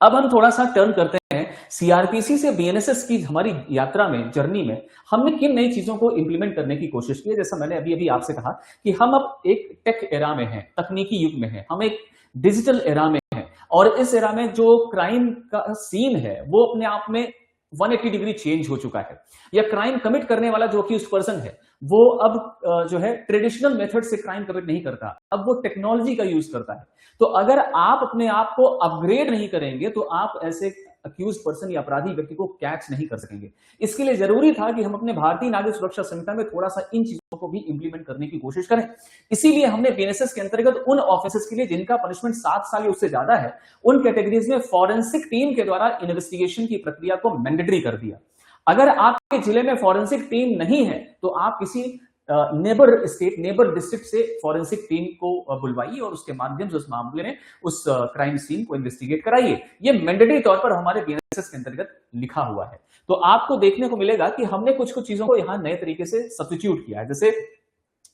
अब हम थोड़ा सा टर्न करते हैं सीआरपीसी से बीएनएसएस की हमारी यात्रा में, जर्नी में हमने किन नई चीजों को इंप्लीमेंट करने की कोशिश की है। जैसा मैंने अभी आपसे कहा कि हम अब एक टेक एरा में हैं, तकनीकी युग में हैं, हम एक डिजिटल एरा में हैं और इस एरा में जो क्राइम का सीन है वो अपने आप में 180 डिग्री चेंज हो चुका है। या क्राइम कमिट करने वाला जो अक्यूज्ड पर्सन है वो अब जो है ट्रेडिशनल मेथड से क्राइम कमिट नहीं करता, अब वो टेक्नोलॉजी का यूज करता है। तो अगर आप अपने आप को अपग्रेड नहीं करेंगे तो आप ऐसे अक्यूज पर्सन या अपराधी व्यक्ति को कैच नहीं कर सकेंगे। इसके लिए जरूरी था कि हम अपने भारतीय नागरिक सुरक्षा संहिता में थोड़ा सा इन चीजों को भी इंप्लीमेंट करने की कोशिश करें। इसीलिए हमने बीएनएसएस के अंतर्गत उन ऑफिसर्स के लिए जिनका पनिशमेंट 7 साल या उससे ज्यादा है, उन कैटेगरीज में फॉरेंसिक टीम के द्वारा इन्वेस्टिगेशन की प्रक्रिया को मैंडेटरी कर दिया। अगर आपके जिले में फॉरेंसिक टीम नहीं है तो आप किसी नेबर स्टेट, नेबर डिस्ट्रिक्ट से फॉरेंसिक टीम को बुलवाइए और उसके माध्यम से उस मामले में उस क्राइम सीन को इन्वेस्टिगेट कराइए। ये मैंडेटरी तौर पर हमारे बीएनएसएस के अंतर्गत लिखा हुआ है। तो आपको देखने को मिलेगा कि हमने कुछ चीजों को यहां नए तरीके से सब्स्टिट्यूट किया है। जैसे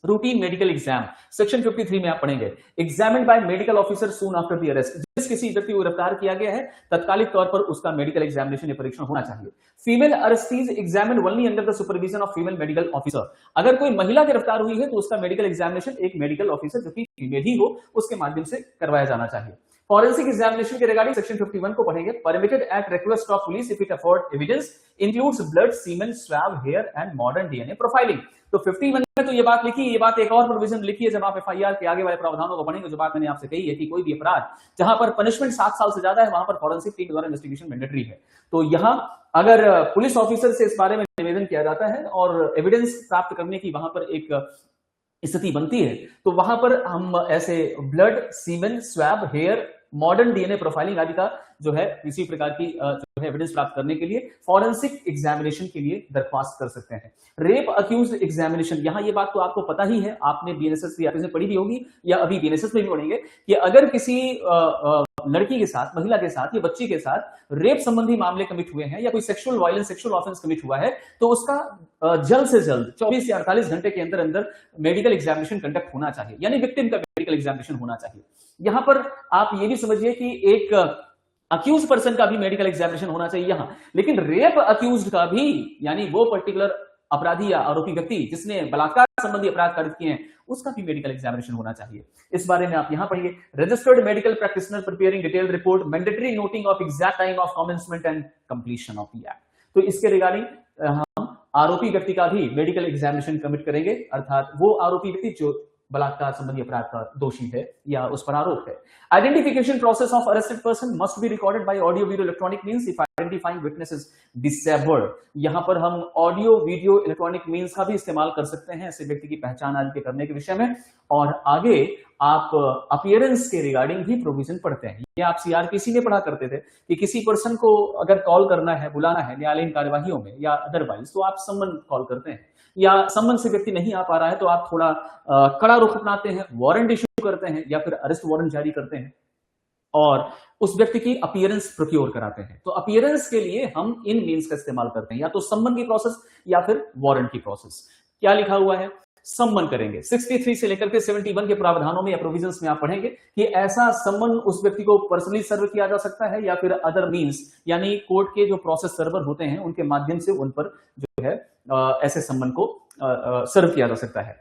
रूटीन मेडिकल एग्जाम सेक्शन 53 में आप पढ़ेंगे, examined bye medical officer soon after the arrest. जिस किसी व्यक्ति को गिरफ्तार किया गया है तत्कालिक तौर पर उसका मेडिकल एग्जामिनेशन या परीक्षण होना चाहिए। Female arrestees examined only under the supervision of female medical officer. अगर कोई महिला गिरफ्तार हुई है तो उसका मेडिकल एग्जामिनेशन एक मेडिकल ऑफिसर जो कि फीमेल ही हो उसके माध्यम से करवाया जाना चाहिए। फॉरेंसिक एग्जामिनेशन के रिगार्डिंग सेक्शन 51 को पढ़ेंगे, permitted at request of police if it afford evidence includes blood, semen, swab, hair and modern DNA profiling. तो 51 में तो ये बात लिखी, ये बात एक और प्रोविजन लिखी है जब आप एफआईआर के आगे वाले प्रावधानों को पढ़ेंगे। जो बात मैंने आपसे कही है कि कोई भी अपराध जहां पर पनिशमेंट 7 साल से ज्यादा है वहां पर फॉरेंसिक टीम द्वारा इन्वेस्टिगेशन मैंडेटरी है। तो यहां अगर पुलिस ऑफिसर से इस बारे में निवेदन किया जाता है और एविडेंस प्राप्त करने की वहां पर एक स्थिति बनती है तो वहां पर हम ऐसे blood, semen, swab, hair, modern DNA profiling आदि का जो है किसी प्रकार की जो है एविडेंस प्राप्त करने के लिए फॉरेंसिक एग्जामिनेशन के लिए दरख्वास्त कर सकते हैं। रेप अक्यूज्ड एग्जामिनेशन, यहां ये बात तो आपको पता ही है, आपने बीएनएसएस में पढ़ी भी होगी या अभी बीएनएसएस में भी पढ़ेंगे कि अगर किसी लड़की के साथ, महिला के साथ या बच्ची के साथ रेप संबंधी मामले कमिट हुए हैं या कोई sexual violence, sexual offence commit हुआ है तो उसका जल्द से जल्द 24 से 48 घंटे के अंदर अंदर मेडिकल एग्जामिनेशन कंडक्ट होना चाहिए, यानी विक्टिम का मेडिकल एग्जामिनेशन होना चाहिए। यहां पर आप ये भी समझिए कि एक अक्यूज पर्सन का भी मेडिकल एग्जामिनेशन होना चाहिए यहां, लेकिन रेप अक्यूज का भी, यानी वो पर्टिकुलर अपराधी या आरोपी व्यक्ति जिसने बलात्कार संबंधी अपराध कारित किए हैं उसका भी मेडिकल एग्जामिनेशन होना चाहिए। इस बारे में आप यहां पढ़िए, registered medical practitioner preparing detailed report, mandatory noting of exact time of commencement and completion of the act. तो इसके रिगार्डिंग हम आरोपी व्यक्ति का भी मेडिकल एग्जामिनेशन कमिट करेंगे, अर्थात वो आरोपी व्यक्ति जो बलात्कार संबंधी अपराध का दोषी है या उस पर आरोप है। Identification process of arrested person must be recorded by audio video electronic means if identifying witness is disabled. यहां पर हम ऑडियो वीडियो इलेक्ट्रॉनिक मींस का भी इस्तेमाल कर सकते हैं ऐसे व्यक्ति की पहचान आदि के करने के विषय में। और आगे आप अपीयरेंस के रिगार्डिंग भी प्रोविजन पढ़ते हैं। ये आप सीआरपीसी में पढ़ा करते थे कि किसी पर्सन को अगर कॉल करना है, बुलाना है न्यायालयीन कार्यवाहियों में या अदरवाइज, तो आप समन कॉल करते हैं, या समन से व्यक्ति नहीं आ पा रहा है तो आप थोड़ा कड़ा रुख अपनाते हैं, वारंट इश्यू करते हैं या फिर अरेस्ट वारंट जारी करते हैं और उस व्यक्ति की अपीयरेंस प्रोक्योर कराते हैं। तो अपीयरेंस के लिए हम इन मीन्स का इस्तेमाल करते हैं, या तो समन की प्रोसेस या फिर वारंट की प्रोसेस। क्या लिखा हुआ है, सम्मन करेंगे। 63 से लेकर के 71 के प्रावधानों में या प्रोविजंस में आप पढ़ेंगे कि ऐसा सम्मन उस व्यक्ति को पर्सनली सर्व किया जा सकता है या फिर अदर मींस, यानी कोर्ट के जो प्रोसेस सर्वर होते हैं उनके माध्यम से उन पर जो है ऐसे सम्मन को सर्व किया जा सकता है।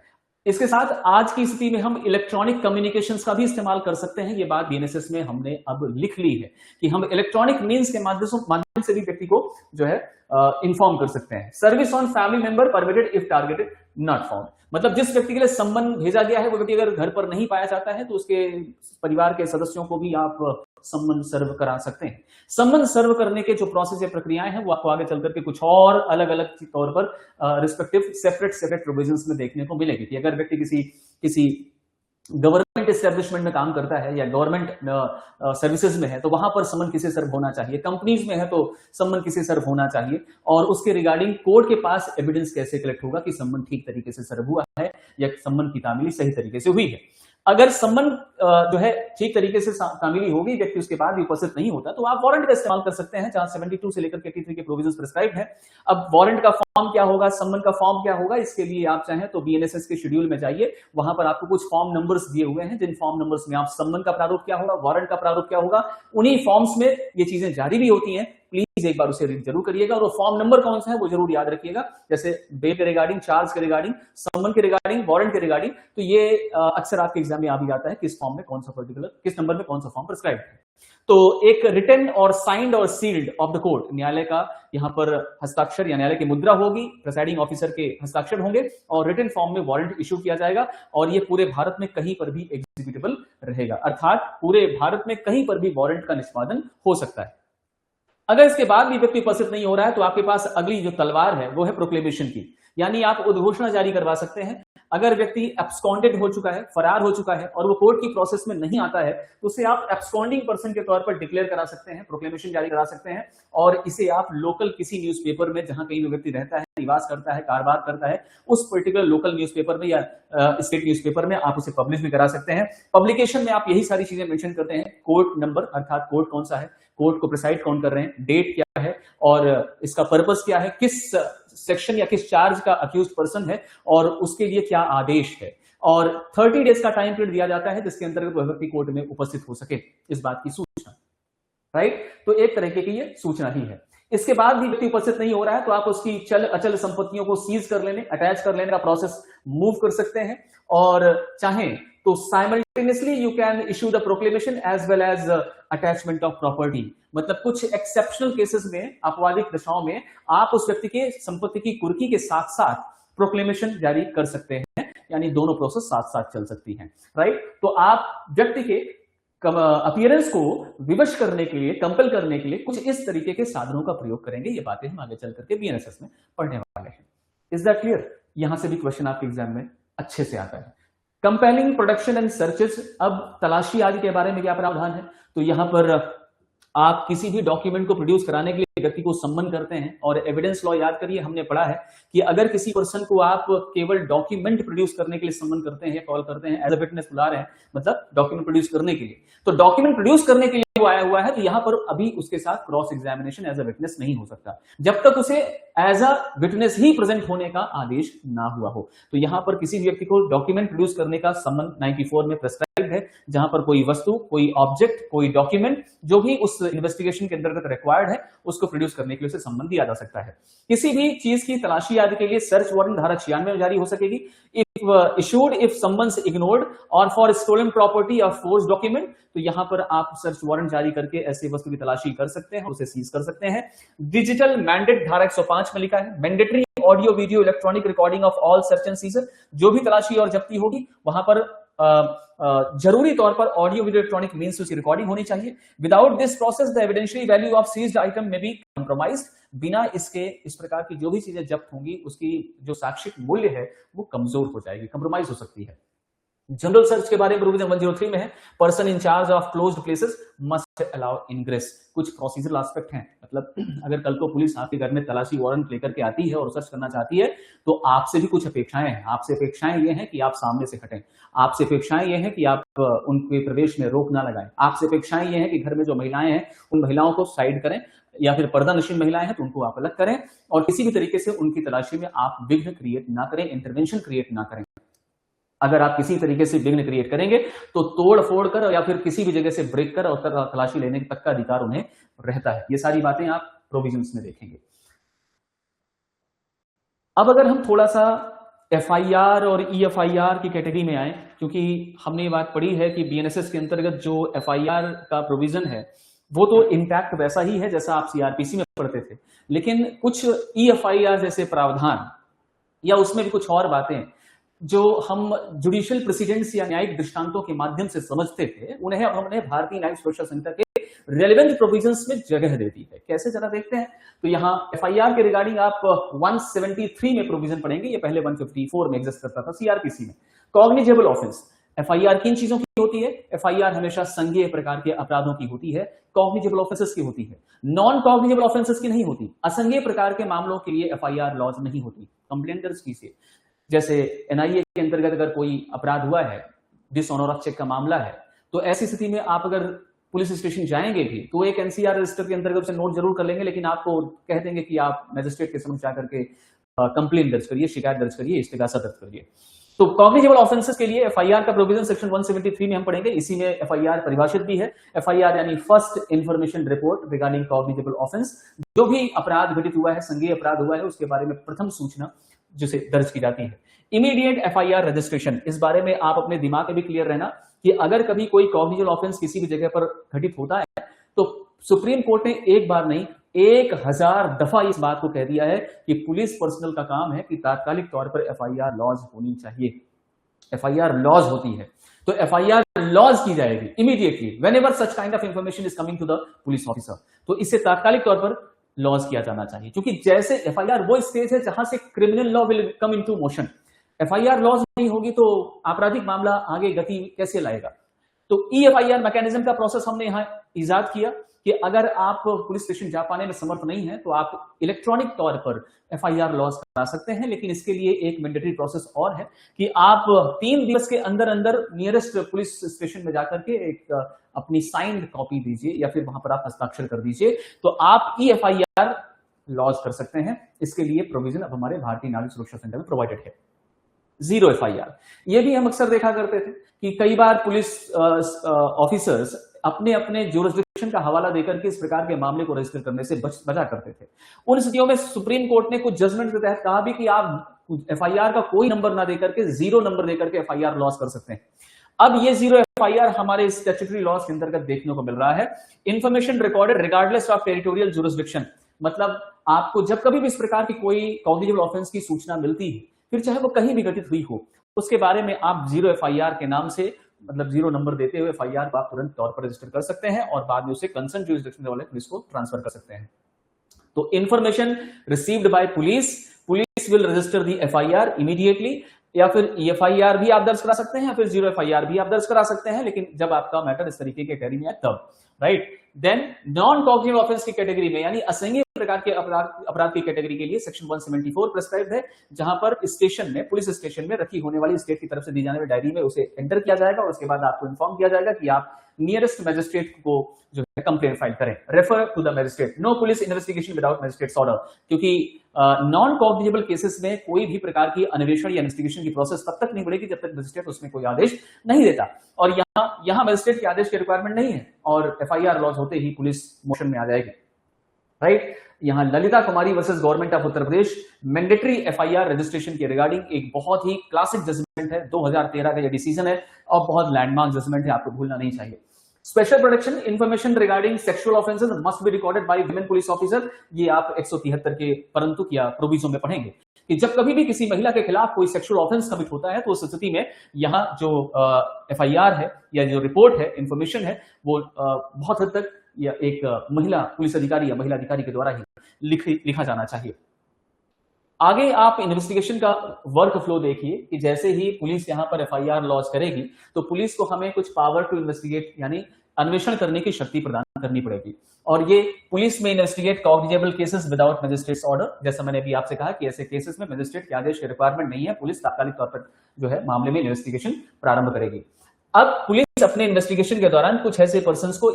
इसके साथ आज की स्थिति में हम इलेक्ट्रॉनिक कम्युनिकेशंस का भी इस्तेमाल कर सकते हैं। ये बात बीएनएसएस में हमने अब लिख ली है कि हम इलेक्ट्रॉनिक मींस के माध्यम से भी व्यक्ति को जो है इन्फॉर्म कर सकते हैं। Service on family member permitted if targeted not found, मतलब जिस व्यक्ति के लिए सम्मन भेजा गया है वो व्यक्ति अगर घर पर नहीं पाया जाता है तो उसके परिवार के सदस्यों को भी आप सम्मन सर्व करा सकते हैं। सम्मन सर्व करने के जो प्रोसेस या प्रक्रियाएं हैं वो आपको आगे चलकर के कुछ और अलग अलग तौर पर रिस्पेक्टिव सेपरेट प्रोविजंस में देखने को मिलेगी कि अगर व्यक्ति किसी गवर्नमेंट एस्टेब्लिशमेंट में काम करता है या गवर्नमेंट सर्विसेज में है तो वहां पर सम्मन किसे सर्व होना चाहिए, कंपनीज में है तो सम्मन किसे सर्व होना चाहिए, और उसके रिगार्डिंग कोर्ट के पास एविडेंस कैसे कलेक्ट होगा कि सम्मन ठीक तरीके से सर्व हुआ है या सम्मन की तामीली सही तरीके से हुई है। अगर सम्मन जो है ठीक तरीके से तामीली होगी, व्यक्ति उसके बाद भी उपस्थित नहीं होता, तो आप वारंट का इस्तेमाल कर सकते हैं, जहां 72 से लेकर 83 के प्रोविजंस प्रिस्क्राइब है। अब वारंट का फॉर्म क्या होगा, सम्मन का फॉर्म क्या होगा, इसके लिए आप चाहें तो बीएनएसएस के शेड्यूल में जाइए, वहां पर आपको कुछ फॉर्म नंबर्स दिए हुए हैं, जिन फॉर्म नंबर्स में आप सम्मन का प्रारूप क्या होगा, वारंट का प्रारूप क्या होगा, उन्हीं फॉर्म्स में ये चीजें जारी भी होती हैं। प्लीज एक बार उसे रीड जरूर करिएगा, और वो फॉर्म नंबर कौन सा है वो जरूर याद रखिएगा, जैसे बेल के रिगार्डिंग, चार्ज के रिगार्डिंग, सम्मन के रिगार्डिंग, वारंट के रिगार्डिंग। तो ये अक्सर आपके एग्जाम में आ भी जाता है किस फॉर्म में कौन सा पर्टिकुलर, किस नंबर में कौन सा फॉर्म प्रिस्क्राइब है। तो एक रिटन और साइंड और सील्ड ऑफ द कोर्ट, न्यायालय का यहां पर हस्ताक्षर या न्यायालय की मुद्रा होगी, प्रिसाइडिंग ऑफिसर के हस्ताक्षर होंगे, और रिटन फॉर्म में वारंट इशू किया जाएगा, और ये पूरे भारत में कहीं पर भी एग्जीक्यूटेबल रहेगा, अर्थात पूरे भारत में कहीं पर भी वारंट का निष्पादन हो सकता है। अगर इसके बाद भी व्यक्ति उपस्थित नहीं हो रहा है तो आपके पास अगली जो तलवार है वो है प्रोक्लेमेशन की, यानी आप उद्घोषणा जारी करवा सकते हैं। अगर व्यक्ति एब्सकॉन्डेड हो चुका है, फरार हो चुका है, और वो कोर्ट की प्रोसेस में नहीं आता है, तो उसे आप एब्सकॉन्डिंग पर्सन के तौर पर डिक्लेयर करा सकते हैं, प्रोक्लेमेशन जारी करा सकते हैं, और इसे आप लोकल किसी न्यूज़पेपर में, जहां कहीं भी व्यक्ति रहता है, निवास करता है, कारोबार करता है, उस पर्टिकुलर लोकल न्यूज़पेपर में या स्टेट न्यूज़पेपर में आप उसे पब्लिश भी करा सकते हैं। पब्लिकेशन में आप यही सारी चीजें मेंशन करते हैं, कोर्ट नंबर अर्थात कोर्ट कौन सा है, कोर्ट को प्रिसाइड कौन कर रहे हैं, डेट क्या है, और इसका पर्पस क्या है, किस सेक्शन या किस चार्ज का अक्यूज्ड पर्सन है, और उसके लिए क्या आदेश है, और 30 डेज का टाइम पीरियड दिया जाता है जिसके अंतर्गत वह व्यक्ति कोर्ट में उपस्थित हो सके, इस बात की सूचना, राइट। तो एक तरीके की ये सूचना ही है। इसके बाद भी व्यक्ति उपस्थित नहीं हो रहा है तो आप उसकी चल अचल संपत्तियों को सीज कर लेने, अटैच कर लेने का प्रोसेस मूव कर सकते हैं, और चाहें तो simultaneously you can issue the proclamation as well as attachment of property. मतलब कुछ एक्सेप्शनल केसेस में, अपवादिक दशाओं में आप उस व्यक्ति के संपत्ति की कुर्की के साथ साथ प्रोक्लेमेशन जारी कर सकते हैं, यानी दोनों प्रोसेस साथ साथ चल सकती हैं, राइट। तो आप व्यक्ति के अपीयरेंस को विवश करने के लिए, कंपेल करने के लिए कुछ इस तरीके के साधनों का प्रयोग करेंगे। ये बातें हम आगे चल करके बीएनएसएस में पढ़ने वाले हैं। Is that clear? यहां से भी क्वेश्चन आपके एग्जाम में अच्छे से आता है। कंपेलिंग प्रोडक्शन एंड सर्चेस, अब तलाशी आदि के बारे में क्या प्रावधान है, तो यहां पर आप किसी भी डॉक्यूमेंट को प्रोड्यूस कराने के लिए व्यक्ति को सम्मन करते हैं, और एविडेंस लॉ याद करिए, हमने पढ़ा है कि अगर किसी पर्सन को आप केवल डॉक्यूमेंट प्रोड्यूस करने के लिए सम्मन करते हैं, कॉल करते हैं, एज अ विटनेस बुला रहे हैं, मतलब डॉक्यूमेंट प्रोड्यूस करने के लिए, तो डॉक्यूमेंट प्रोड्यूस करने के लिए वो आया हुआ है, तो यहां पर अभी उसके साथ cross examination as a witness नहीं हो सकता जब तक उसे एज अ विटनेस ही प्रेजेंट होने का आदेश ना हुआ हो। तो यहां पर किसी व्यक्ति को डॉक्यूमेंट प्रोड्यूस करने का सम्मन 94 में प्रिस्क्राइब है, जहां पर कोई वस्तु, कोई ऑब्जेक्ट, कोई डॉक्यूमेंट जो भी उस इन्वेस्टिगेशन के अंतर्गत रिक्वायर्ड है उसको प्रोड्यूस करने के लिए उसे सम्मन दिया जा सकता है। किसी भी चीज की तलाशी आदि के लिए सर्च वारंट धारा 96 में जारी हो सकेगी, if issued if summons ignored और फॉर स्टोलन प्रॉपर्टी और फोर्स डॉक्यूमेंट, तो यहां पर आप सर्च वारंट जारी करके ऐसी वस्तु की तलाशी कर सकते हैं, उसे सीज कर सकते हैं। डिजिटल मैंडेट धारा 105 में लिखा है, mandatory audio video electronic recording of all search and seizure, जो भी तलाशी और जब्ती होगी वहां पर जरूरी तौर पर ऑडियो वीडियो इलेक्ट्रॉनिक मींस उसकी रिकॉर्डिंग होनी चाहिए। Without this process the evidentiary value of seized item may be compromised, बिना इसके इस प्रकार की जो भी चीजें जब्त होंगी उसकी जो साक्षिक मूल्य है वो कमजोर हो जाएगी, कंप्रोमाइज हो सकती है। जनरल सर्च के बारे में प्रोविजन 103 में है, person in charge of closed places must allow ingress. कुछ प्रोसीजरल एस्पेक्ट हैं, मतलब अगर कल को पुलिस आपके घर में तलाशी वारंट लेकर के आती है और सर्च करना चाहती है तो आपसे भी कुछ अपेक्षाएं हैं। आपसे अपेक्षाएं ये हैं कि आप सामने से हटें, आपसे अपेक्षाएं ये हैं कि आप उनके प्रवेश में रोक ना लगाएं, आपसे अपेक्षाएं ये हैं कि घर में जो महिलाएं हैं उन महिलाओं को साइड करें, या फिर पर्दा नशीन महिलाएं हैं तो उनको आप अलग करें, और किसी भी तरीके से उनकी तलाशी में आप विघ्न क्रिएट ना करें, इंटरवेंशन क्रिएट ना करें। अगर आप किसी तरीके से विघ्न क्रिएट करेंगे तो तोड़ फोड़ कर या फिर किसी भी जगह से ब्रेक कर और तलाशी लेने तक का अधिकार उन्हें रहता है। ये सारी बातें आप प्रोविजंस में देखेंगे। अब अगर हम थोड़ा सा एफआईआर और ईएफआईआर की कैटेगरी में आए, क्योंकि हमने ये बात पढ़ी है कि बीएनएसएस के अंतर्गत जो एफआईआर का प्रोविजन है वो तो इंटैक्ट वैसा ही है जैसा आप सीआरपीसी में पढ़ते थे, लेकिन कुछ ईएफआईआर जैसे प्रावधान या उसमें भी कुछ और बातें जो हम जुडिशियल प्रेसिडेंट्स या न्यायिक दृष्टांतों के माध्यम से समझते थे, उन्हें अब हमने भारतीय न्यायिक सुरक्षा संहिता के रेलेवेंट प्रोविजंस में जगह दे दी है। कैसे, जरा देखते हैं। तो यहाँ एफआईआर के रिगार्डिंग आप 173 में प्रोविजन पढ़ेंगे, ये पहले 154 में एग्जिस्ट करता था सीआरपीसी में। कॉग्निजेबल ऑफेंस, एफआईआर किन चीजों की होती है? एफआईआर हमेशा संज्ञेय प्रकार के अपराधों की होती है, कॉग्निजेबल ऑफेंसेस की होती है। नॉन कॉग्निजेबल ऑफेंसेस की नहीं होती। असंज्ञेय प्रकार के मामलों के लिए एफआईआर लॉज नहीं होती। कंप्लेंट दर्ज कीजिए, जैसे एनआईए के अंतर्गत अगर कोई अपराध हुआ है, डिसऑनर ऑफ चेक का मामला है, तो ऐसी स्थिति में आप अगर पुलिस स्टेशन जाएंगे भी तो एक एनसीआर रजिस्टर के अंतर्गत से नोट जरूर कर लेंगे, लेकिन आपको कह देंगे कि आप मजिस्ट्रेट के समक्ष जाकर के कंप्लेंट दर्ज करिए, शिकायत दर्ज करिए, इस्तिगासा दर्ज करिए। तो कॉग्निजेबल ऑफेंसेस के लिए एफआईआर का प्रोविजन सेक्शन 173 में हम पढ़ेंगे। इसी में एफआईआर परिभाषित भी है। एफआईआर यानी first information report regarding cognizable offence, जो भी अपराध घटित हुआ है, संज्ञेय अपराध हुआ है, उसके बारे में प्रथम सूचना जिसे दर्ज की जाती है। इमीडिएट एफआईआर रजिस्ट्रेशन, इस बारे में आप अपने दिमाग में भी क्लियर रहना कि अगर कभी कोई कॉग्निजेबल ऑफेंस किसी भी जगह पर घटित होता है तो सुप्रीम कोर्ट ने एक बार नहीं 1000 दफा इस बात को कह दिया है कि पुलिस पर्सनल का काम है कि तात्कालिक तौर पर एफआईआर लॉज होनी चाहिए। एफआईआर लॉज होती है तो एफआईआर लॉज की जाएगी immediately whenever such kind of information is coming to the police officer. तो इसे तात्कालिक तौर पर लॉज किया जाना चाहिए, क्योंकि जैसे एफआईआर वो स्टेज है जहां से criminal law will come into motion. FIR lodge नहीं होगी तो आपराधिक मामला आगे गति कैसे लाएगा? तो ईएफआईआर मैकेनिज्म का प्रोसेस हमने यहां इजाद किया कि अगर आप पुलिस स्टेशन जा पाने में समर्थ नहीं है तो आप इलेक्ट्रॉनिक तौर पर एफआईआर लॉज करा सकते हैं, लेकिन इसके लिए एक मैंडेटरी प्रोसेस और है कि आप 3 दिवस के अंदर अंदर नियरेस्ट पुलिस स्टेशन में जाकर के एक अपनी साइंड कॉपी दीजिए या फिर वहां पर आप हस्ताक्षर कर दीजिए, तो आप ईएफआईआर लॉज कर सकते हैं। इसके लिए प्रोविजन अब हमारे भारतीय नागरिक सुरक्षा संहिता में प्रोवाइडेड है। जीरो एफआईआर, ये भी हम अक्सर देखा करते थे कि कई बार पुलिस ऑफिसर्स अपने अपने ज्यूरिसडिक्शन का हवाला देकर के इस प्रकार के मामले को रजिस्टर करने से बचा करते थे। उन स्थितियों में सुप्रीम कोर्ट ने कुछ जजमेंट के तहत कहा भी कि आप एफआईआर का कोई नंबर ना देकर के 0 नंबर देकर के एफआईआर लॉस कर सकते हैं। अब ये 0 एफआईआर हमारे स्टैट्यूटरी लॉस के अंतर्गत देखने को मिल रहा है। Information recorded regardless of territorial jurisdiction, मतलब आपको जब कभी भी इस प्रकार की कोई कॉग्निजेबल ऑफेंस की सूचना मिलती है, फिर चाहे वो कहीं भी घटित हुई हो, उसके बारे में आप 0 एफआईआर के नाम से, मतलब 0 नंबर देते हुए एफआईआर को आप तुरंत तौर पर रजिस्टर कर सकते हैं और बाद में उसे कंसर्न ज्यूरिसडिक्शन वाले पुलिस को ट्रांसफर कर सकते हैं। तो information received by police will register the FIR immediately, या फिर एफआईआर भी आप दर्ज करा सकते हैं या फिर 0 एफआईआर भी आप दर्ज करा सकते हैं, लेकिन जब आपका मैटर इस तरीके के कैटेगरी में है तब, right. Then non cognizable offence की कैटेगरी में, यानी असंज्ञेय प्रकार के अपराध की कैटेगरी के लिए सेक्शन 174 प्रिस्क्राइब्ड है, जहां पर स्टेशन में, पुलिस स्टेशन में रखी होने वाली स्टेट की तरफ से दी जाने वाली डायरी में उसे एंटर किया जाएगा और उसके बाद आपको इन्फॉर्म किया जाएगा कि आप नियरेस्ट मैजिस्ट्रेट को जो है कंप्लेंट फाइल करें, refer to the magistrate, no police investigation without magistrate's order, क्योंकि नॉन कॉग्निजेबल केसेस में कोई भी प्रकार की अन्वेषण या इन्वेस्टिगेशन की प्रोसेस तब तक नहीं बढ़ेगी जब तक मैजिस्ट्रेट उसमें कोई आदेश नहीं देता। और यहां मैजिस्ट्रेट के आदेश की रिक्वायरमेंट नहीं है और एफआईआर लॉज होते ही पुलिस मोशन में आ जाएगी, राइट। यहां Lalita Kumari versus government of Uttar Pradesh mandatory FIR registration के रिगार्डिंग एक बहुत ही क्लासिक जजमेंट है, 2013 का यह डिसीजन है और बहुत लैंडमार्क जजमेंट है, आपको भूलना नहीं चाहिए। Special protection information regarding sexual offences must be recorded by women police officer, ये आप 173 के परंतु या प्रोविजन में पढ़ेंगे कि जब कभी भी किसी महिला के खिलाफ कोई सेक्सुअल ऑफेंस कमिट होता है तो उस स्थिति में यहाँ जो एफआईआर है या जो रिपोर्ट है, इंफॉर्मेशन है, वो बहुत हद तक या एक महिला पुलिस अधिकारी या महिला अधिकारी के द्वारा ही लिखा जाना चाहिए। आगे आप इन्वेस्टिगेशन का वर्क फ्लो देखिए कि जैसे ही पुलिस यहां पर एफआईआर लॉन्च करेगी तो पुलिस को हमें कुछ पावर टू इन्वेस्टिगेट यानी अन्वेषण करने की शक्ति प्रदान करनी पड़ेगी, और ये पुलिस में investigate cognizable cases without magistrate's order, जैसा मैंने अभी आपसे कहा कि ऐसे केसेस में मैजिस्ट्रेट के आदेश की रिक्वायरमेंट नहीं है, पुलिस तात्कालिक तौर पर जो है मामले में इन्वेस्टिगेशन प्रारंभ करेगी। अब पुलिस अपने इन्वेस्टिगेशन के दौरान कुछ ऐसे पर्संस को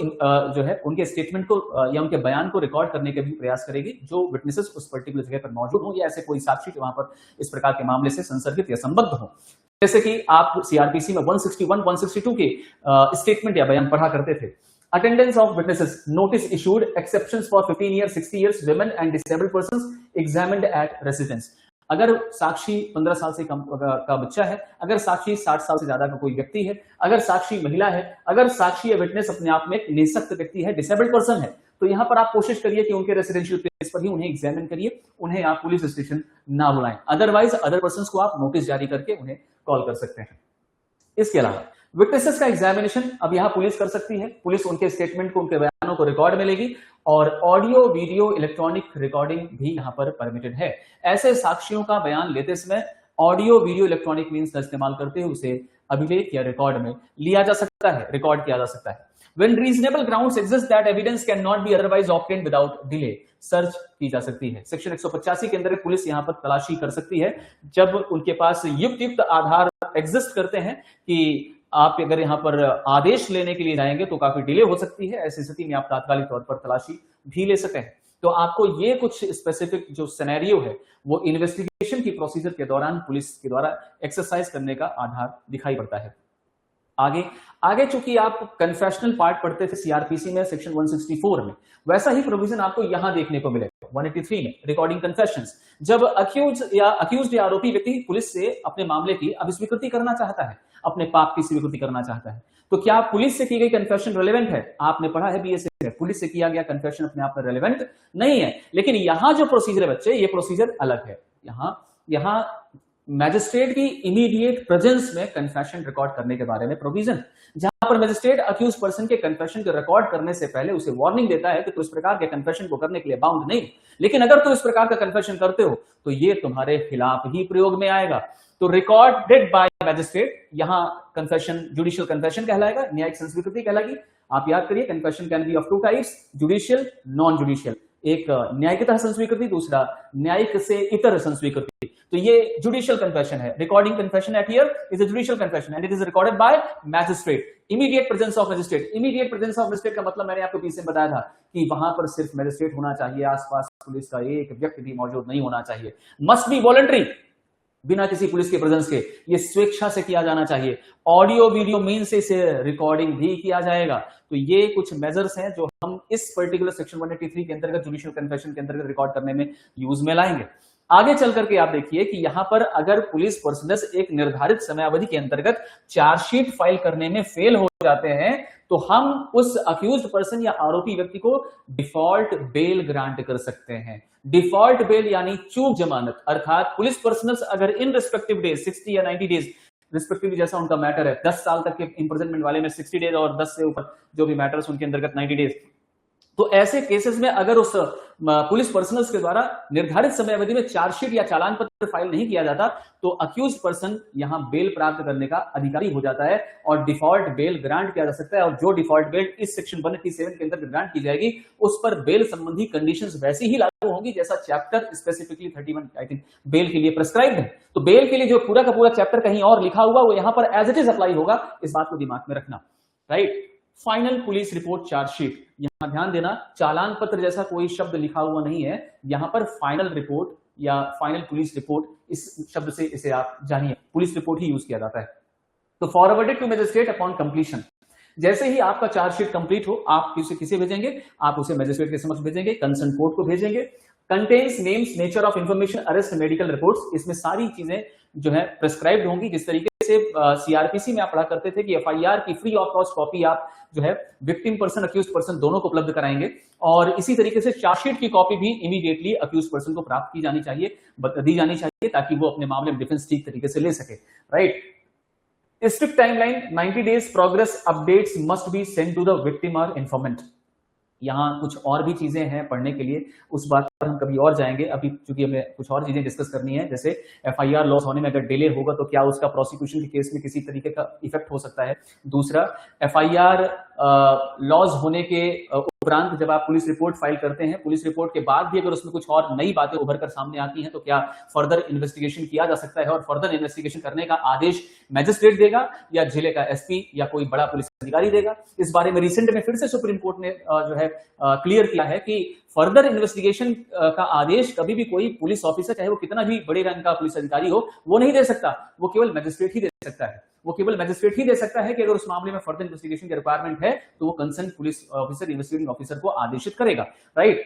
जो है उनके स्टेटमेंट को या उनके बयान को रिकॉर्ड करने का भी प्रयास करेगी जो विटनेसेस उस पर्टिकुलर जगह पर मौजूद हो या ऐसे कोई साक्षी जो वहां पर इस प्रकार के मामले से संसर्गित या संबद्ध हो। जैसे कि आप सीआरपीसी में 161, 162 के स्टेटमेंट या बयान पढ़ा करते थे। Attendance of witnesses, notice issued, exceptions for 15 year, 60 years, women and disabled persons examined at residence. अगर साक्षी 15 साल से कम का बच्चा है, अगर साक्षी 60 साल से ज्यादा का कोई व्यक्ति है, अगर साक्षी महिला है, अगर साक्षी या विटनेस अपने आप में एक निःशक्त व्यक्ति है, डिसेबल्ड पर्सन है, तो यहां पर आप कोशिश करिए कि उनके रेसिडेंशियल प्लेस पर ही उन्हें एग्जामिन करिए, उन्हें आप पुलिस स्टेशन ना बुलाएं। अदरवाइज अदर पर्संस को आप नोटिस जारी करके उन्हें कॉल कर सकते हैं। इसके अलावा विटनेसेस का एग्जामिनेशन अब यहां पुलिस कर सकती है। पुलिस उनके स्टेटमेंट को, उनके बयानों को रिकॉर्ड में लेगी और ऑडियो, वीडियो, इलेक्ट्रॉनिक रिकॉर्डिंग भी यहां पर परमिटेड है। ऐसे साक्षियों का बयान लेते समय ऑडियो, वीडियो, इलेक्ट्रॉनिक मीन्स का इस्तेमाल करते हुए उसे अभिलेख या रिकॉर्ड में लिया जा सकता है, रिकॉर्ड किया जा सकता है। When reasonable grounds exist that evidence cannot be otherwise obtained without delay, search की जा सकती है। सेक्शन 185 के अंदर पुलिस यहां पर तलाशी कर सकती है जब उनके पास युक्त आधार एग्जिस्ट करते हैं कि आप अगर यहां पर आदेश लेने के लिए जाएंगे तो काफी डिले हो सकती है। ऐसी स्थिति में आप तात्कालिक तौर पर तलाशी भी ले सकते हैं। तो आपको ये कुछ स्पेसिफिक जो सिनेरियो है वो इन्वेस्टिगेशन की प्रोसीजर के दौरान पुलिस के द्वारा एक्सरसाइज करने का आधार दिखाई पड़ता है। आगे चूंकि आप कन्फेशनल पार्ट पढ़ते थे सीआरपीसी में सेक्शन 164 में, वैसा ही प्रोविजन आपको यहां देखने को मिलेगा 183 में, रिकॉर्डिंग कन्फेशंस। जब अक्यूज्ड या आरोपी व्यक्ति पुलिस से अपने मामले की अभिस्वीकृति करना चाहता है, अपने पाप की स्वीकृति करना चाहता है, तो क्या पुलिस से की गई कन्फेशन रिलेवेंट है? आपने पढ़ा है बीएसए में, पुलिस से किया गया कन्फेशन अपने आप में रिलेवेंट नहीं है। लेकिन यहां जो प्रोसीजर है बच्चे, ये प्रोसीजर अलग है। यहां मैजिस्ट्रेट की इमीडिएट प्रेजेंस में कन्फेशन रिकॉर्ड करने के बारे में प्रोविजन, जहां पर मैजिस्ट्रेट अक्यूज पर्सन के कन्फेशन को रिकॉर्ड करने से पहले उसे वार्निंग देता है कि तू इस प्रकार के कन्फेशन को करने के लिए बाउंड नहीं, लेकिन अगर तू इस प्रकार का कन्फेशन करते हो तो ये तुम्हारे खिलाफ ही प्रयोग में आएगा। तो रिकॉर्डेड बाय मैजिस्ट्रेट, यहां कन्फेशन जुडिशियल कन्फेशन कहलाएगा, न्यायिक संस्वीकृति कहलाएगी। आप याद करिए, confession can be of two types, judicial, non judicial. एक न्यायिकतः संस्वीकृति, दूसरा न्यायिक से इतर संस्वीकृति। तो ये जुडिशियल कन्फेशन है। Recording confession eight here is a judicial confession and it is recorded by magistrate. Immediate presence of magistrate. Immediate presence of magistrate का मतलब मैंने आपको पीछे बताया था कि वहां पर सिर्फ मैजिस्ट्रेट होना चाहिए, आसपास पुलिस का एक व्यक्ति भी मौजूद नहीं होना चाहिए। मस्ट बी वॉलंटरी, बिना किसी पुलिस के प्रेजेंस के, ये स्वेच्छा से किया जाना चाहिए। ऑडियो वीडियो मीन से इसे रिकॉर्डिंग भी किया जाएगा। तो ये कुछ मेजर्स हैं जो हम इस पर्टिकुलर सेक्शन 183 के अंतर्गत जुडिशियल कन्फेशन के अंतर्गत रिकॉर्ड करने में यूज में लाएंगे। आगे चल करके आप देखिए कि यहां पर अगर पुलिस पर्सनस एक निर्धारित समयावधि के अंतर्गत चार्जशीट फाइल करने में फेल हो जाते हैं तो हम उस अक्यूज्ड पर्सन या आरोपी व्यक्ति को डिफॉल्ट बेल ग्रांट कर सकते हैं। डिफॉल्ट बेल यानी चूक जमानत, अर्थात पुलिस पर्सनल्स अगर इन रिस्पेक्टिव डेज 60 या 90 डेज रिस्पेक्टिवली, जैसा उनका मैटर है, 10 साल तक के इंप्रिजनमेंट वाले में 60 डेज और 10 से ऊपर जो भी मैटर्स उनके अंतर्गत 90 डेज। तो ऐसे केसेस में अगर उस पुलिस पर्सनल्स के द्वारा निर्धारित समयावधि में चार्जशीट या चालान पत्र फाइल नहीं किया जाता तो अक्यूज्ड पर्सन यहां बेल प्राप्त करने का अधिकारी हो जाता है और डिफॉल्ट बेल ग्रांट किया जा सकता है। और जो डिफॉल्ट बेल इस सेक्शन 187 के अंतर्गत ग्रांट की जाएगी उस पर बेल संबंधी कंडीशंस वैसी ही लागू होंगी जैसा chapter specifically 31 I think bail के लिए प्रेस्क्राइब्ड है। तो बेल के लिए जो पूरा का पूरा चैप्टर कहीं और लिखा हुआ वो यहां पर एज इट इज अप्लाई होगा, इस बात को दिमाग में रखना। Right. Final police report chargesheet, यहां ध्यान देना, चालान पत्र जैसा कोई शब्द लिखा हुआ नहीं है, यहां पर फाइनल रिपोर्ट या फाइनल पुलिस रिपोर्ट, इस शब्द से इसे आप जानिए, पुलिस रिपोर्ट ही यूज किया जाता है। तो forwarded to magistrate upon completion, जैसे ही आपका चार्जशीट कंप्लीट हो आप उसे किसे भेजेंगे? आप उसे मैजिस्ट्रेट के समक्ष भेजेंगे, कंसर्न कोर्ट को भेजेंगे। Contains names, nature of information, arrest, medical reports, इसमें सारी चीजें जो है प्रेस्क्राइब्ड होंगी। जिस तरीके से सीआरपीसी में आप पढ़ा करते थे कि एफआईआर की फ्री ऑफ कॉस्ट कॉपी आप जो है विक्टिम पर्सन, अक्यूज्ड पर्सन दोनों को उपलब्ध कराएंगे और इसी तरीके से चार्जशीट की कॉपी भी इमीडिएटली अक्यूज्ड पर्सन को प्राप्त की जानी चाहिए, दी जानी चाहिए, ताकि वो अपने मामले में डिफेंस ठीक तरीके से ले सके। Right. Strict timeline, 90 days progress updates must be send to the victim और इन्फॉर्मेंट। यहाँ कुछ और भी चीजें हैं पढ़ने के लिए, उस बात पर हम कभी और जाएंगे। अभी चूंकि हमें कुछ और चीजें डिस्कस करनी है, जैसे एफआईआर लॉस होने में अगर डिले होगा तो क्या उसका प्रोसिक्यूशन के केस में किसी तरीके का इफेक्ट हो सकता है। दूसरा, एफआईआर लॉस होने के उपरांत जब आप पुलिस रिपोर्ट फाइल करते हैं, पुलिस रिपोर्ट के बाद भी अगर उसमें कुछ और नई बातें उभर कर सामने आती हैं तो क्या फर्दर इन्वेस्टिगेशन किया जा सकता है और फर्दर इन्वेस्टिगेशन करने का आदेश मैजिस्ट्रेट देगा या जिले का एसपी या कोई बड़ा पुलिस अधिकारी देगा। इस बारे में रिसेंट में फिर से सुप्रीम कोर्ट ने जो है क्लियर किया है कि फर्दर इन्वेस्टिगेशन का आदेश कभी भी कोई पुलिस ऑफिसर, चाहे वो कितना भी बड़े रैंक का पुलिस अधिकारी हो, वो नहीं दे सकता। वो केवल मैजिस्ट्रेट ही दे सकता है। वो केवल मैजिस्ट्रेट ही दे सकता है कि अगर उस मामले में फर्दर इन्वेस्टिगेशन की रिक्वायरमेंट है तो वो concern police officer, investigating officer को आदेशित करेगा, राइट।